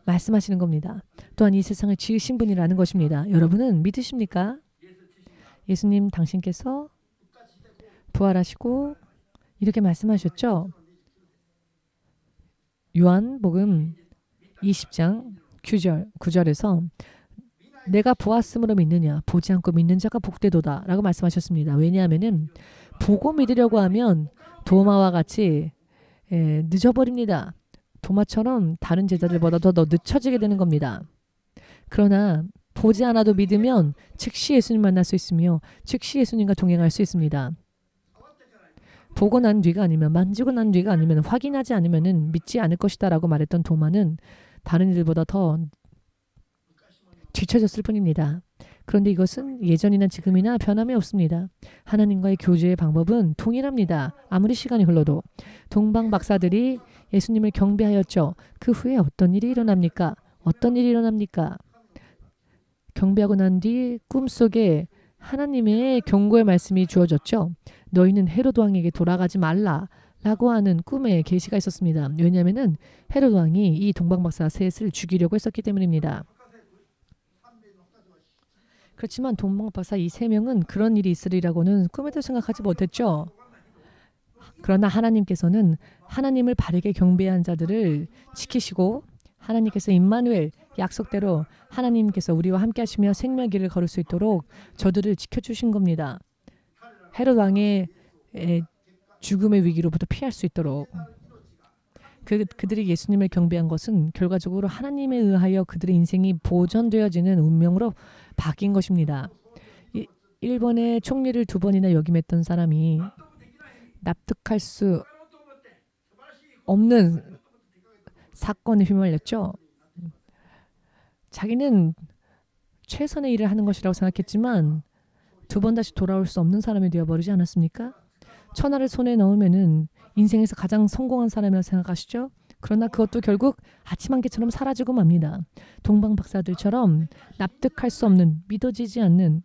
말씀하시는 겁니다. 또한 이 세상을 지으신 분이라는 것입니다. 여러분은 믿으십니까? 예수님 당신께서 부활하시고 이렇게 말씀하셨죠. 요한복음 20장 9절에서 내가 보았으므로 믿느냐 보지 않고 믿는 자가 복되도다 라고 말씀하셨습니다. 왜냐하면 보고 믿으려고 하면 도마와 같이 늦어버립니다. 도마처럼 다른 제자들보다 더 늦춰지게 되는 겁니다. 그러나 보지 않아도 믿으면 즉시 예수님 만날 수 있으며 즉시 예수님과 동행할 수 있습니다. 보고 난 뒤가 아니면 만지고 난 뒤가 아니면 확인하지 않으면 믿지 않을 것이다 라고 말했던 도마는 다른 이들보다 더 뒤처졌을 뿐입니다. 그런데 이것은 예전이나 지금이나 변함이 없습니다. 하나님과의 교제의 방법은 동일합니다. 아무리 시간이 흘러도. 동방 박사들이 예수님을 경배하였죠. 그 후에 어떤 일이 일어납니까? 어떤 일이 일어납니까? 경배하고 난 뒤 꿈속에 하나님의 경고의 말씀이 주어졌죠. 너희는 헤롯 왕에게 돌아가지 말라 라고 하는 꿈의 계시가 있었습니다. 왜냐하면 헤롯 왕이 이 동방 박사 셋을 죽이려고 했었기 때문입니다. 그렇지만 동방 박사 이 3명은 그런 일이 있으리라고는 꿈에도 생각하지 못했죠. 그러나 하나님께서는 하나님을 바르게 경배한 자들을 지키시고 하나님께서 임마누엘 약속대로 하나님께서 우리와 함께 하시며 생명길을 걸을 수 있도록 저들을 지켜주신 겁니다. 헤롯 왕의 죽음의 위기로부터 피할 수 있도록 그들이 예수님을 경배한 것은 결과적으로 하나님에 의하여 그들의 인생이 보존되어지는 운명으로 바뀐 것입니다. 일본의 총리를 2번이나 역임했던 사람이 납득할 수 없는 사건에 휘말렸죠. 자기는 최선의 일을 하는 것이라고 생각했지만 두 번 다시 돌아올 수 없는 사람이 되어버리지 않았습니까? 천하를 손에 넣으면은 인생에서 가장 성공한 사람이라고 생각하시죠? 그러나 그것도 결국 아침 한 개처럼 사라지고 맙니다. 동방 박사들처럼 납득할 수 없는, 믿어지지 않는,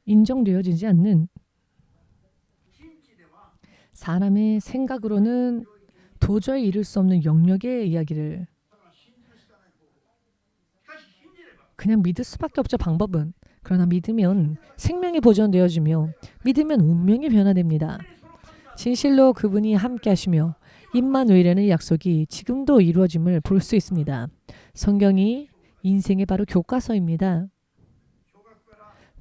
인정되어지지 않는 사람의 생각으로는 도저히 이룰 수 없는 영역의 이야기를 그냥 믿을 수밖에 없죠. 방법은. 그러나 믿으면 생명이 보존되어지며 믿으면 운명이 변화됩니다. 진실로 그분이 함께 하시며 임마누엘이라는 약속이 지금도 이루어짐을 볼 수 있습니다. 성경이 인생의 바로 교과서입니다.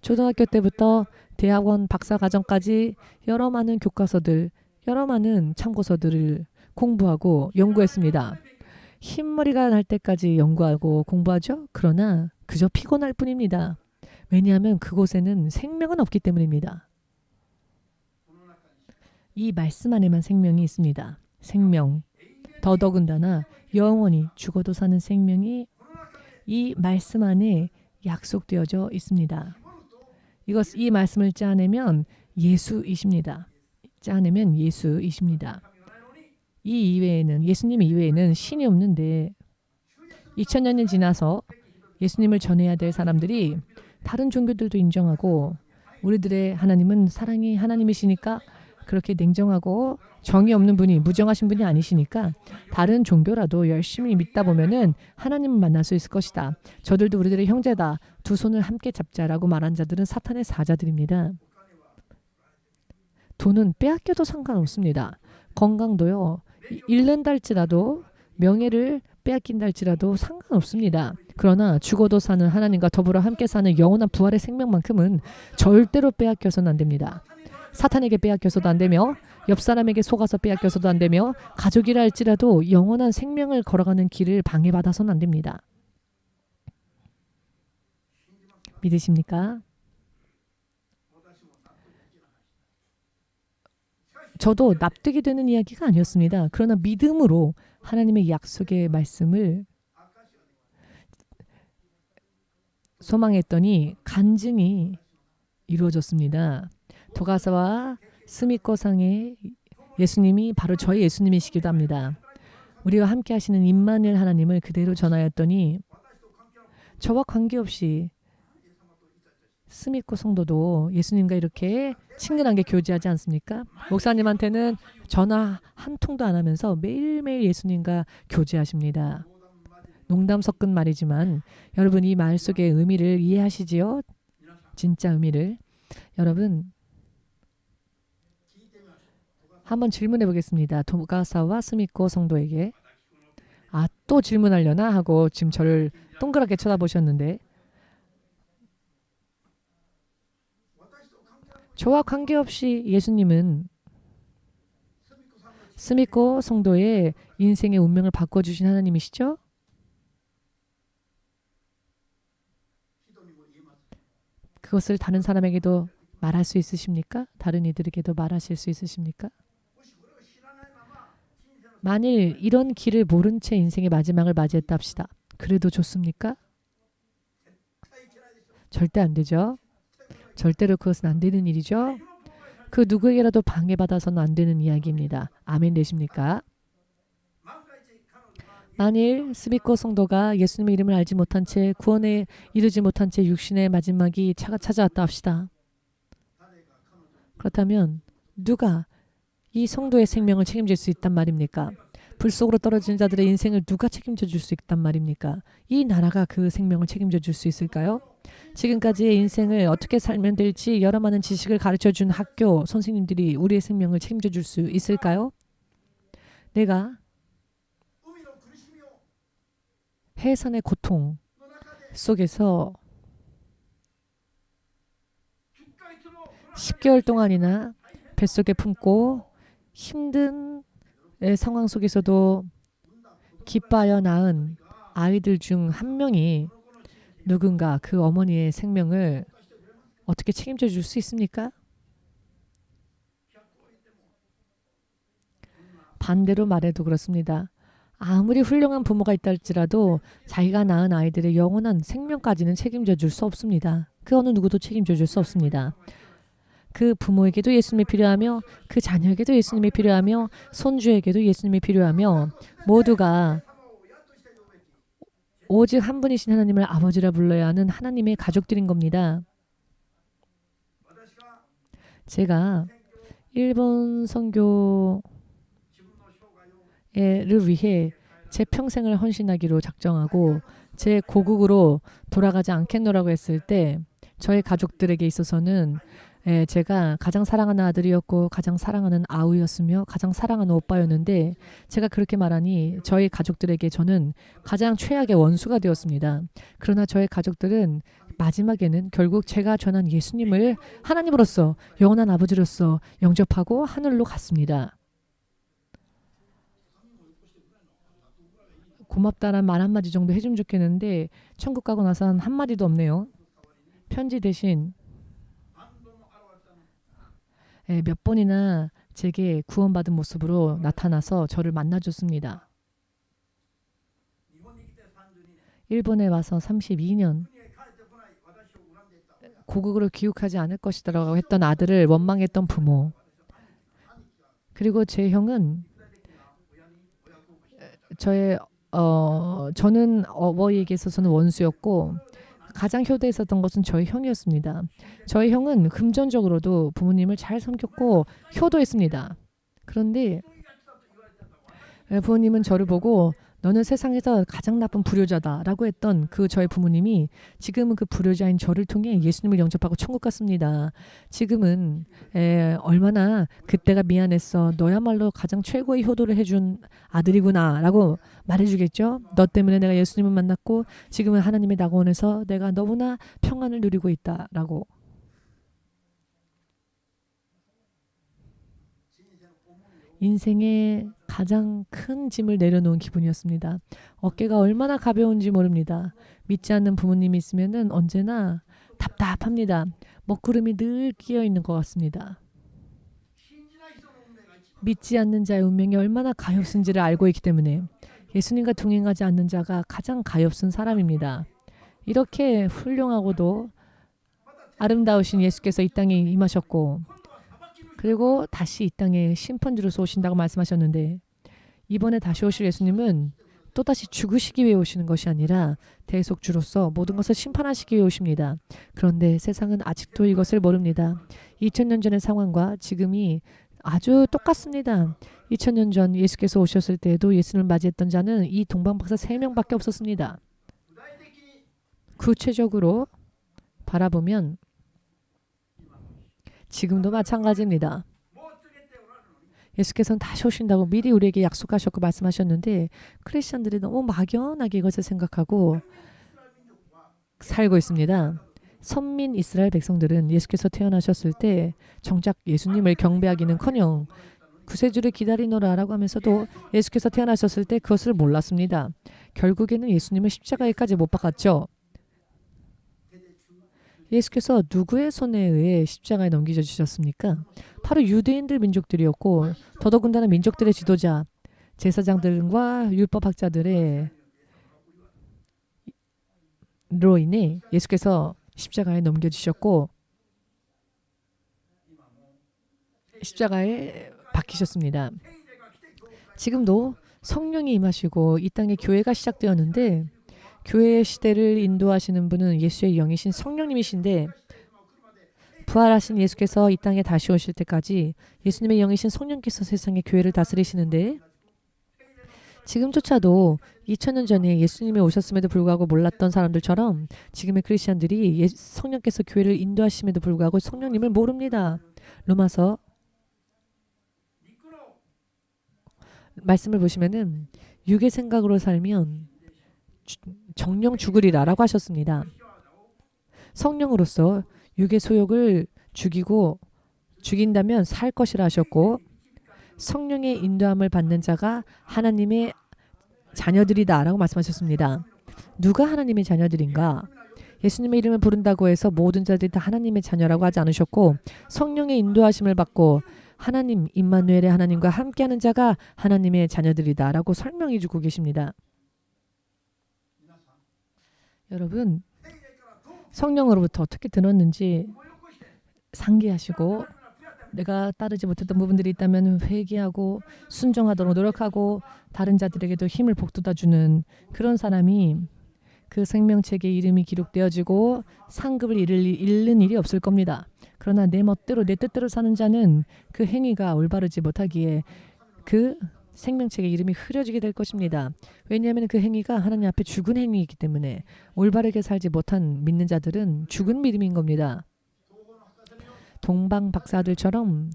초등학교 때부터 대학원 박사과정까지 여러 많은 교과서들, 여러 많은 참고서들을 공부하고 연구했습니다. 흰머리가 날 때까지 연구하고 공부하죠. 그러나 그저 피곤할 뿐입니다. 왜냐하면 그곳에는 생명은 없기 때문입니다. 이 말씀 안에만 생명이 있습니다. 생명, 더더군다나 영원히 죽어도 사는 생명이 이 말씀 안에 약속되어져 있습니다. 이 말씀을 짜내면 예수이십니다. 짜내면 예수이십니다. 이 이외에는 예수님 이외에는 신이 없는데 2000년이 지나서 예수님을 전해야 될 사람들이 다른 종교들도 인정하고 우리들의 하나님은 사랑의 하나님이시니까 그렇게 냉정하고 정이 없는 분이 무정하신 분이 아니시니까 다른 종교라도 열심히 믿다 보면은 하나님을 만날 수 있을 것이다. 저들도 우리들의 형제다. 두 손을 함께 잡자라고 말한 자들은 사탄의 사자들입니다. 돈은 빼앗겨도 상관없습니다. 건강도요. 잃는다 할지라도 명예를 빼앗긴다 할지라도 상관없습니다. 그러나 죽어도 사는 하나님과 더불어 함께 사는 영원한 부활의 생명만큼은 절대로 빼앗겨서는 안 됩니다. 사탄에게 빼앗겨서도 안 되며 옆 사람에게 속아서 빼앗겨서도 안 되며 가족이라 할지라도 영원한 생명을 걸어가는 길을 방해받아서는 안 됩니다. 믿으십니까? 저도 납득이 되는 이야기가 아니었습니다. 그러나 믿음으로 하나님의 약속의 말씀을 소망했더니 간증이 이루어졌습니다. 도가사와 스미코상의 예수님이 바로 저희 예수님이시기도 합니다. 우리와 함께 하시는 임마누엘 하나님을 그대로 전하였더니 저와 관계없이 스미코 성도도 예수님과 이렇게 친근하게 교제하지 않습니까? 목사님한테는 전화 한 통도 안 하면서 매일매일 예수님과 교제하십니다. 농담 섞은 말이지만 여러분 이 말 속의 의미를 이해하시지요? 진짜 의미를. 여러분 한번 질문해 보겠습니다. 도가사와 스미코 성도에게. 또 질문하려나 하고 지금 저를 동그랗게 쳐다보셨는데 저와 관계없이 예수님은 스미코 성도의 인생의 운명을 바꿔주신 하나님이시죠? 그것을 다른 사람에게도 말할 수 있으십니까? 다른 이들에게도 말하실 수 있으십니까? 만일 이런 길을 모른 채 인생의 마지막을 맞이했다 합시다. 그래도 좋습니까? 절대 안 되죠. 절대로 그것은 안 되는 일이죠. 그 누구에게라도 방해받아서는 안 되는 이야기입니다. 아멘 되십니까? 만일 스미코 성도가 예수님의 이름을 알지 못한 채 구원에 이르지 못한 채 육신의 마지막이 찾아왔다 합시다. 그렇다면 누가 이 성도의 생명을 책임질 수 있단 말입니까? 불 속으로 떨어진 자들의 인생을 누가 책임져 줄 수 있단 말입니까? 이 나라가 그 생명을 책임져 줄 수 있을까요? 지금까지의 인생을 어떻게 살면 될지 여러 많은 지식을 가르쳐준 학교 선생님들이 우리의 생명을 책임져 줄 수 있을까요? 내가 해산의 고통 속에서 10개월 동안이나 뱃속에 품고 힘든 상황 속에서도 기뻐하여 낳은 아이들 중 한 명이 누군가 그 어머니의 생명을 어떻게 책임져 줄 수 있습니까? 반대로 말해도 그렇습니다. 아무리 훌륭한 부모가 있다 할지라도 자기가 낳은 아이들의 영원한 생명까지는 책임져 줄 수 없습니다. 그 어느 누구도 책임져 줄 수 없습니다. 그 부모에게도 예수님이 필요하며 그 자녀에게도 예수님이 필요하며 손주에게도 예수님이 필요하며 모두가 오직 한 분이신 하나님을 아버지라 불러야 하는 하나님의 가족들인 겁니다. 제가 일본 선교를 위해 제 평생을 헌신하기로 작정하고 제 고국으로 돌아가지 않겠노라고 했을 때 저의 가족들에게 있어서는 제가 가장 사랑하는 아들이었고 가장 사랑하는 아우였으며 가장 사랑하는 오빠였는데 제가 그렇게 말하니 저희 가족들에게 저는 가장 최악의 원수가 되었습니다. 그러나 저의 가족들은 마지막에는 결국 제가 전한 예수님을 하나님으로서 영원한 아버지로서 영접하고 하늘로 갔습니다. 고맙다란 말 한마디 정도 해주면 좋겠는데 천국 가고 나선 한마디도 없네요. 편지 대신 몇 번이나 제게 구원받은 모습으로 나타나서 저를 만나줬습니다. 일본에 와서 32년 고국으로 귀국하지 않을 것이라고 했던 아들을 원망했던 부모, 그리고 제 형은 저는 어버이에게 있어서는 원수였고 가장 효대했었던 것은 저희 형이었습니다. 저희 형은 금전적으로도 부모님을 잘 섬겼고 효도했습니다. 그런데 부모님은 저를 보고 너는 세상에서 가장 나쁜 불효자다라고 했던 그 저의 부모님이 지금은 그 불효자인 저를 통해 예수님을 영접하고 천국 갔습니다. 지금은 얼마나 그때가 미안했어. 너야말로 가장 최고의 효도를 해준 아들이구나 라고 말해주겠죠. 너 때문에 내가 예수님을 만났고 지금은 하나님의 낙원에서 내가 너무나 평안을 누리고 있다라고. 인생의 가장 큰 짐을 내려놓은 기분이었습니다. 어깨가 얼마나 가벼운지 모릅니다. 믿지 않는 부모님이 있으면 언제나 답답합니다. 먹구름이 늘 끼어 있는 것 같습니다. 믿지 않는 자의 운명이 얼마나 가엾은지를 알고 있기 때문에 예수님과 동행하지 않는 자가 가장 가엾은 사람입니다. 이렇게 훌륭하고도 아름다우신 예수께서 이 땅에 임하셨고 그리고 다시 이 땅에 심판주로서 오신다고 말씀하셨는데 이번에 다시 오실 예수님은 또다시 죽으시기 위해 오시는 것이 아니라 대속주로서 모든 것을 심판하시기 위해 오십니다. 그런데 세상은 아직도 이것을 모릅니다. 2000년 전의 상황과 지금이 아주 똑같습니다. 2000년 전 예수께서 오셨을 때에도 예수님을 맞이했던 자는 이 동방박사 3명밖에 없었습니다. 구체적으로 바라보면 지금도 마찬가지입니다. 예수께서는 다시 오신다고 미리 우리에게 약속하셨고 말씀하셨는데 크리스천들이 너무 막연하게 이것을 생각하고 살고 있습니다. 선민 이스라엘 백성들은 예수께서 태어나셨을 때 정작 예수님을 경배하기는커녕 구세주를 기다리노라 라고 하면서도 예수께서 태어나셨을 때 그것을 몰랐습니다. 결국에는 예수님을 십자가에까지 못 박았죠. 예수께서 누구의 손에 의해 십자가에 넘기져 주셨습니까? 바로 유대인들 민족들이었고 더더군다나 민족들의 지도자, 제사장들과 율법학자들의 로 인해 예수께서 십자가에 넘겨주셨고 십자가에 박히셨습니다. 지금도 성령이 임하시고 이 땅에 교회가 시작되었는데 교회의 시대를 인도하시는 분은 예수의 영이신 성령님이신데 부활하신 예수께서 이 땅에 다시 오실 때까지 예수님의 영이신 성령께서 세상의 교회를 다스리시는데 지금조차도 2000년 전에 예수님이 오셨음에도 불구하고 몰랐던 사람들처럼 지금의 크리스천들이 성령께서 교회를 인도하심에도 불구하고 성령님을 모릅니다. 로마서 말씀을 보시면은 육의 생각으로 살면 정령 죽으리라 라고 하셨습니다. 성령으로서 육의 소욕을 죽인다면 살 것이라 하셨고 성령의 인도함을 받는 자가 하나님의 자녀들이다 라고 말씀하셨습니다. 누가 하나님의 자녀들인가? 예수님의 이름을 부른다고 해서 모든 자들이 다 하나님의 자녀라고 하지 않으셨고 성령의 인도하심을 받고 하나님 임마누엘의 하나님과 함께하는 자가 하나님의 자녀들이다라고 설명해 주고 계십니다. 여러분 성령으로부터 어떻게 들었는지 상기하시고 내가 따르지 못했던 부분들이 있다면 회개하고 순종하도록 노력하고 다른 자들에게도 힘을 북돋아주는 그런 사람이 그 생명책에 이름이 기록되어지고 상급을 잃는 일이 없을 겁니다. 그러나 내 멋대로 내 뜻대로 사는 자는 그 행위가 올바르지 못하기에 그 생명책에 이름이 흐려지게 될 것입니다. 왜냐하면 그 행위가 하나님 앞에 죽은 행위이기 때문에 올바르게 살지 못한 믿는 자들은 죽은 믿음인 겁니다. 동방 박사들처럼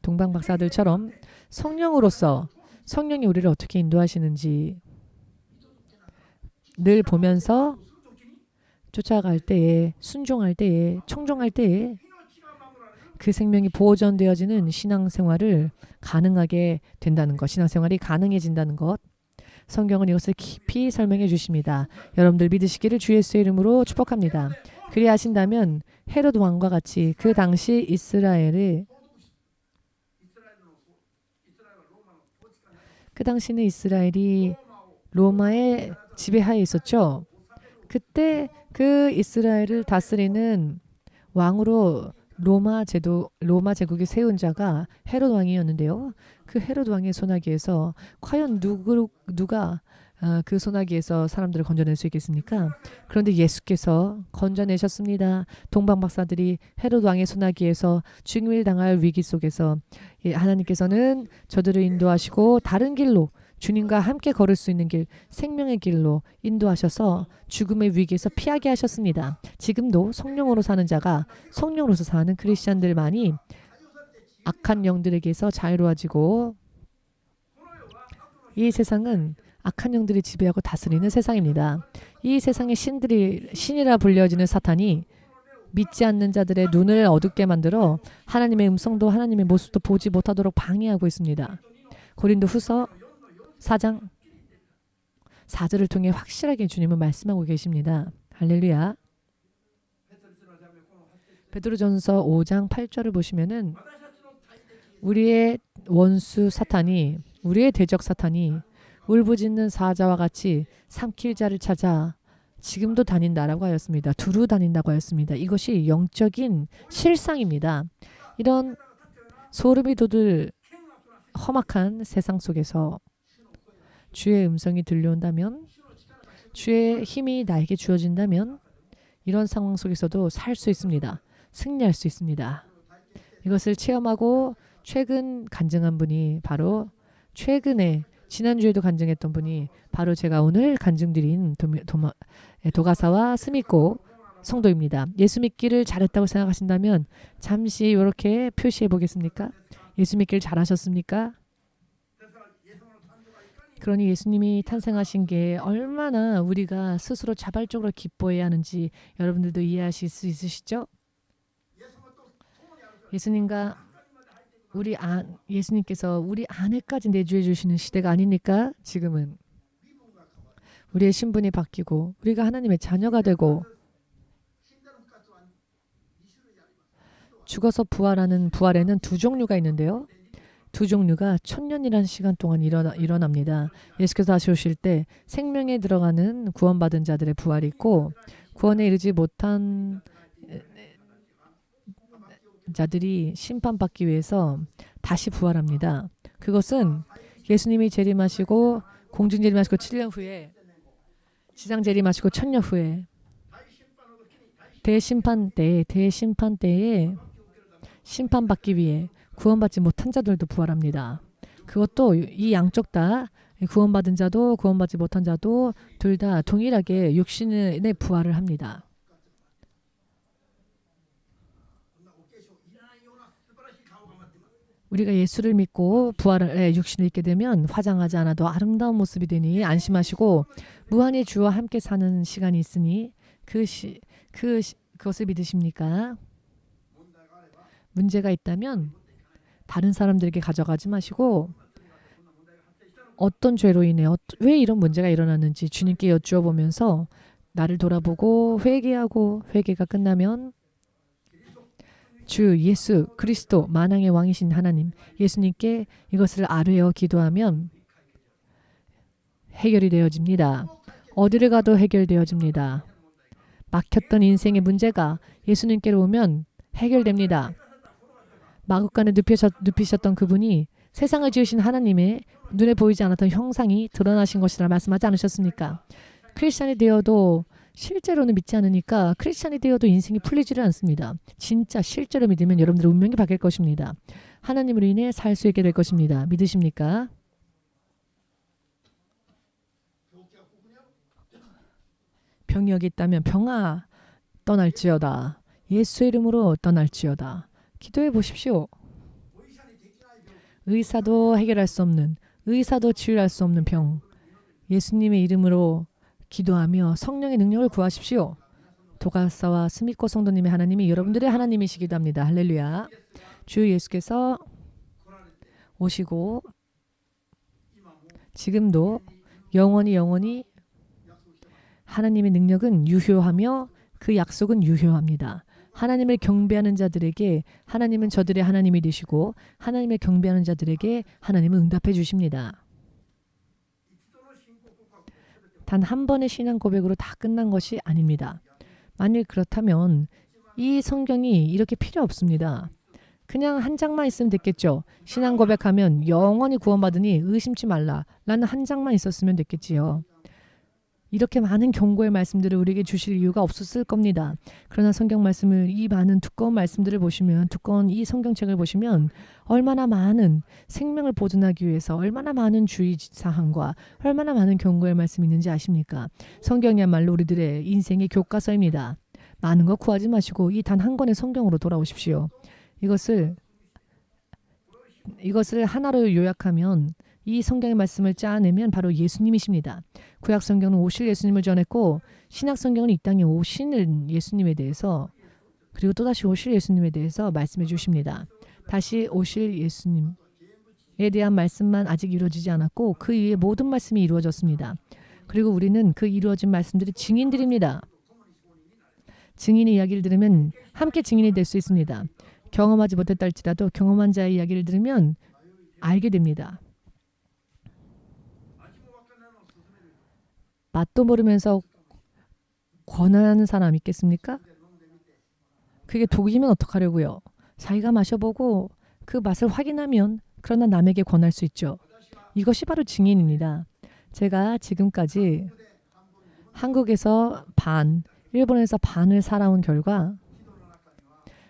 성령으로서 성령이 우리를 어떻게 인도하시는지 늘 보면서 쫓아갈 때에 순종할 때에 청종할 때에 그 생명이 보존되어지는 신앙생활을 가능하게 된다는 것, 신앙생활이 가능해진다는 것. 성경은 이것을 깊이 설명해 주십니다. 여러분들 믿으시기를 주 예수의 이름으로 축복합니다. 그리하신다면 헤롯 왕과 같이 그 당시 그 당시는 이스라엘이 로마의 지배하에 있었죠. 그때 그 이스라엘을 다스리는 왕으로 로마 제국이 세운 자가 헤롯 왕이었는데요. 그 헤롯 왕의 소나기에서 과연 누가 그 소나기에서 사람들을 건져낼 수 있겠습니까? 그런데 예수께서 건져내셨습니다. 동방 박사들이 헤롯 왕의 소나기에서 죽임을 당할 위기 속에서 하나님께서는 저들을 인도하시고 다른 길로 주님과 함께 걸을 수 있는 길, 생명의 길로 인도하셔서 죽음의 위기에서 피하게 하셨습니다. 지금도 성령으로 사는 자가 성령으로서 사는 크리스찬들만이 악한 영들에게서 자유로워지고 이 세상은 악한 영들이 지배하고 다스리는 세상입니다. 이 세상의 신이라 불려지는 사탄이 믿지 않는 자들의 눈을 어둡게 만들어 하나님의 음성도 하나님의 모습도 보지 못하도록 방해하고 있습니다. 고린도 후서 4장 4절을 통해 확실하게 주님은 말씀하고 계십니다. 할렐루야. 베드로전서 5장 8절을 보시면은 우리의 원수 사탄이 우리의 대적 사탄이 울부짖는 사자와 같이 삼킬 자를 찾아 지금도 다닌다라고 하였습니다. 두루 다닌다고 하였습니다. 이것이 영적인 실상입니다. 이런 소름이 돋을 험악한 세상 속에서 주의 음성이 들려온다면 주의 힘이 나에게 주어진다면 이런 상황 속에서도 살 수 있습니다. 승리할 수 있습니다. 이것을 체험하고 최근 간증한 분이 바로 최근에 지난주에도 간증했던 분이 바로 제가 오늘 간증드린 도가사와 스미코 성도입니다. 예수 믿기를 잘했다고 생각하신다면 잠시 이렇게 표시해 보겠습니까? 예수 믿기를 잘하셨습니까? 그러니 예수님이 탄생하신 게 얼마나 우리가 스스로 자발적으로 기뻐해야 하는지 여러분들도 이해하실 수 있으시죠? 예수님께서 우리 안에까지 내주해 주시는 시대가 아닙니까? 지금은 우리의 신분이 바뀌고 우리가 하나님의 자녀가 되고 죽어서 부활하는 부활에는 두 종류가 있는데요. 두 종류가 천년이라는 시간 동안 일어납니다. 예수께서 다시 오실 때 생명에 들어가는 구원받은 자들의 부활이 있고 구원에 이르지 못한 자들이 심판받기 위해서 다시 부활합니다. 그것은 예수님이 재림하시고 공중 재림하시고 7년 후에 지상 재림하시고 1000년 후에 대심판 때에 심판받기 위해 구원받지 못한 자들도 부활합니다. 그것도 이 양쪽 다 구원받은 자도 구원받지 못한 자도 둘 다 동일하게 육신의 부활을 합니다. 우리가 예수를 믿고 육신을 입게 되면 화장하지 않아도 아름다운 모습이 되니 안심하시고 무한히 주와 함께 사는 시간이 있으니 그것을 믿으십니까? 문제가 있다면 다른 사람들에게 가져가지 마시고 어떤 죄로 인해 왜 이런 문제가 일어났는지 주님께 여쭈어 보면서 나를 돌아보고 회개하고 회개가 끝나면 주 예수 그리스도 만왕의 왕이신 하나님 예수님께 이것을 아뢰어 기도하면 해결이 되어집니다. 어디를 가도 해결되어집니다. 막혔던 인생의 문제가 예수님께로 오면 해결됩니다. 마구간에 눕히셨던 그분이 세상을 지으신 하나님의 눈에 보이지 않았던 형상이 드러나신 것이라 말씀하지 않으셨습니까? 크리스찬이 되어도 실제로는 믿지 않으니까 크리스찬이 되어도 인생이 풀리지를 않습니다. 진짜 실제로 믿으면 여러분들의 운명이 바뀔 것입니다. 하나님으로 인해 살 수 있게 될 것입니다. 믿으십니까? 병이 여기 있다면 병아 떠날지어다. 예수의 이름으로 떠날지어다. 기도해 보십시오. 의사도 해결할 수 없는, 의사도 치유할 수 없는 병. 예수님의 이름으로 기도하며 성령의 능력을 구하십시오. 도가사와 스미코 성도님의 하나님이 여러분들의 하나님이시기도 합니다. 할렐루야. 주 예수께서 오시고 지금도 영원히 하나님의 능력은 유효하며 그 약속은 유효합니다. 하나님을 경배하는 자들에게 하나님은 저들의 하나님이 되시고 하나님을 경배하는 자들에게 하나님은 응답해 주십니다. 단 한 번의 신앙 고백으로 다 끝난 것이 아닙니다. 만일 그렇다면 이 성경이 이렇게 필요 없습니다. 그냥 한 장만 있으면 됐겠죠. 신앙 고백하면 영원히 구원받으니 의심치 말라 라는 한 장만 있었으면 됐겠지요. 이렇게 많은 경고의 말씀들을 우리에게 주실 이유가 없었을 겁니다. 그러나 성경 말씀을 이 많은 두꺼운 말씀들을 보시면 두꺼운 이 성경책을 보시면 얼마나 많은 생명을 보존하기 위해서 얼마나 많은 주의사항과 얼마나 많은 경고의 말씀이 있는지 아십니까? 성경이야말로 우리들의 인생의 교과서입니다. 많은 거 구하지 마시고 이 단 한 권의 성경으로 돌아오십시오. 이것을 하나로 요약하면 이 성경의 말씀을 짜내면 바로 예수님이십니다. 구약 성경은 오실 예수님을 전했고 신약 성경은 이 땅에 오시는 예수님에 대해서 그리고 또다시 오실 예수님에 대해서 말씀해 주십니다. 다시 오실 예수님에 대한 말씀만 아직 이루어지지 않았고 그 이후에 모든 말씀이 이루어졌습니다. 그리고 우리는 그 이루어진 말씀들의 증인들입니다. 증인의 이야기를 들으면 함께 증인이 될 수 있습니다. 경험하지 못했다 할지라도 경험한 자의 이야기를 들으면 알게 됩니다. 맛도 모르면서 권하는 사람 있겠습니까? 그게 독이면 어떡하려고요? 자기가 마셔보고 그 맛을 확인하면 그러나 남에게 권할 수 있죠. 이것이 바로 증인입니다. 제가 지금까지 한국에서 반, 일본에서 반을 살아온 결과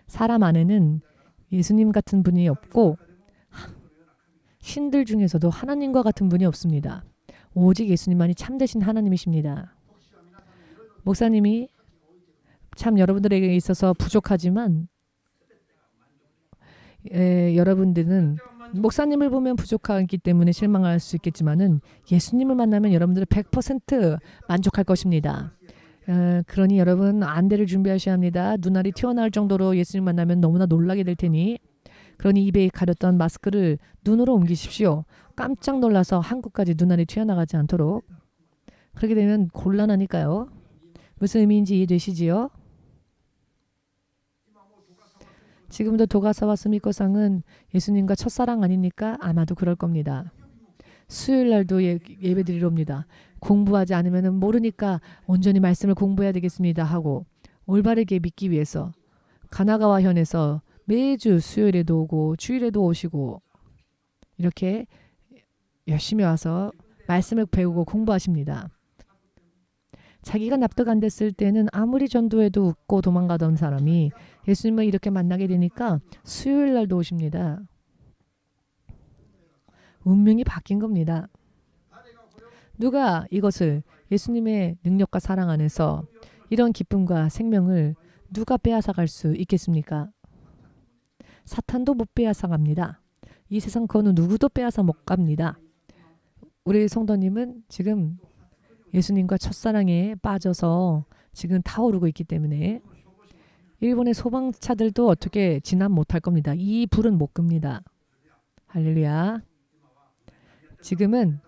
사람 안에는 예수님 같은 분이 없고 신들 중에서도 하나님과 같은 분이 없습니다. 오직 예수님만이 참되신 하나님이십니다. 목사님이 참 여러분들에게 있어서 부족하지만 여러분들은 목사님을 보면 부족하기 때문에 실망할 수 있겠지만은 예수님을 만나면 여러분들은 100% 만족할 것입니다. 그러니 여러분 안대를 준비하셔야 합니다. 눈알이 튀어나올 정도로 예수님 만나면 너무나 놀라게 될 테니 그러니 입에 가렸던 마스크를 눈으로 옮기십시오. 깜짝 놀라서 한국까지 눈알이 튀어나가지 않도록. 그렇게 되면 곤란하니까요. 무슨 의미인지 이해되시지요? 지금도 도가사와 스미코상은 예수님과 첫사랑 아닙니까? 아마도 그럴 겁니다. 수요일 날도 예배드리러 옵니다. 공부하지 않으면 모르니까 온전히 말씀을 공부해야 되겠습니다 하고 올바르게 믿기 위해서 가나가와 현에서 매주 수요일에도 오고 주일에도 오시고 이렇게 열심히 와서 말씀을 배우고 공부하십니다. 자기가 납득 안 됐을 때는 아무리 전도해도 웃고 도망가던 사람이 예수님을 이렇게 만나게 되니까 수요일 날도 오십니다. 운명이 바뀐 겁니다. 누가 이것을 예수님의 능력과 사랑 안에서 이런 기쁨과 생명을 누가 빼앗아갈 수 있겠습니까? 사탄도 못 빼앗아갑니다. 이 세상 그 어느 누구도 빼앗아 못 갑니다. 우리 성도님은 지금 예수님과 첫사랑에 빠져서 지금 타오르고 있기 때문에 일본의 소방차들도 어떻게 진압 못할 겁니다. 이 불은 못 끕니다. 할렐루야. 지금은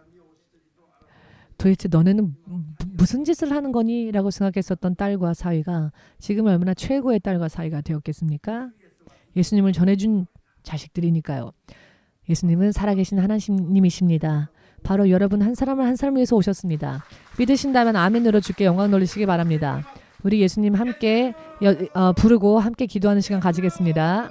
도대체 너네는 무슨 짓을 하는 거니? 라고 생각했었던 딸과 사위가 지금 얼마나 최고의 딸과 사위가 되었겠습니까? 예수님을 전해준 자식들이니까요. 예수님은 살아계신 하나님이십니다. 바로 여러분 한 사람을 한 사람을 위해서 오셨습니다. 믿으신다면 아멘으로 주께 영광 돌리시기 바랍니다. 우리 예수님 함께 부르고 함께 기도하는 시간 가지겠습니다.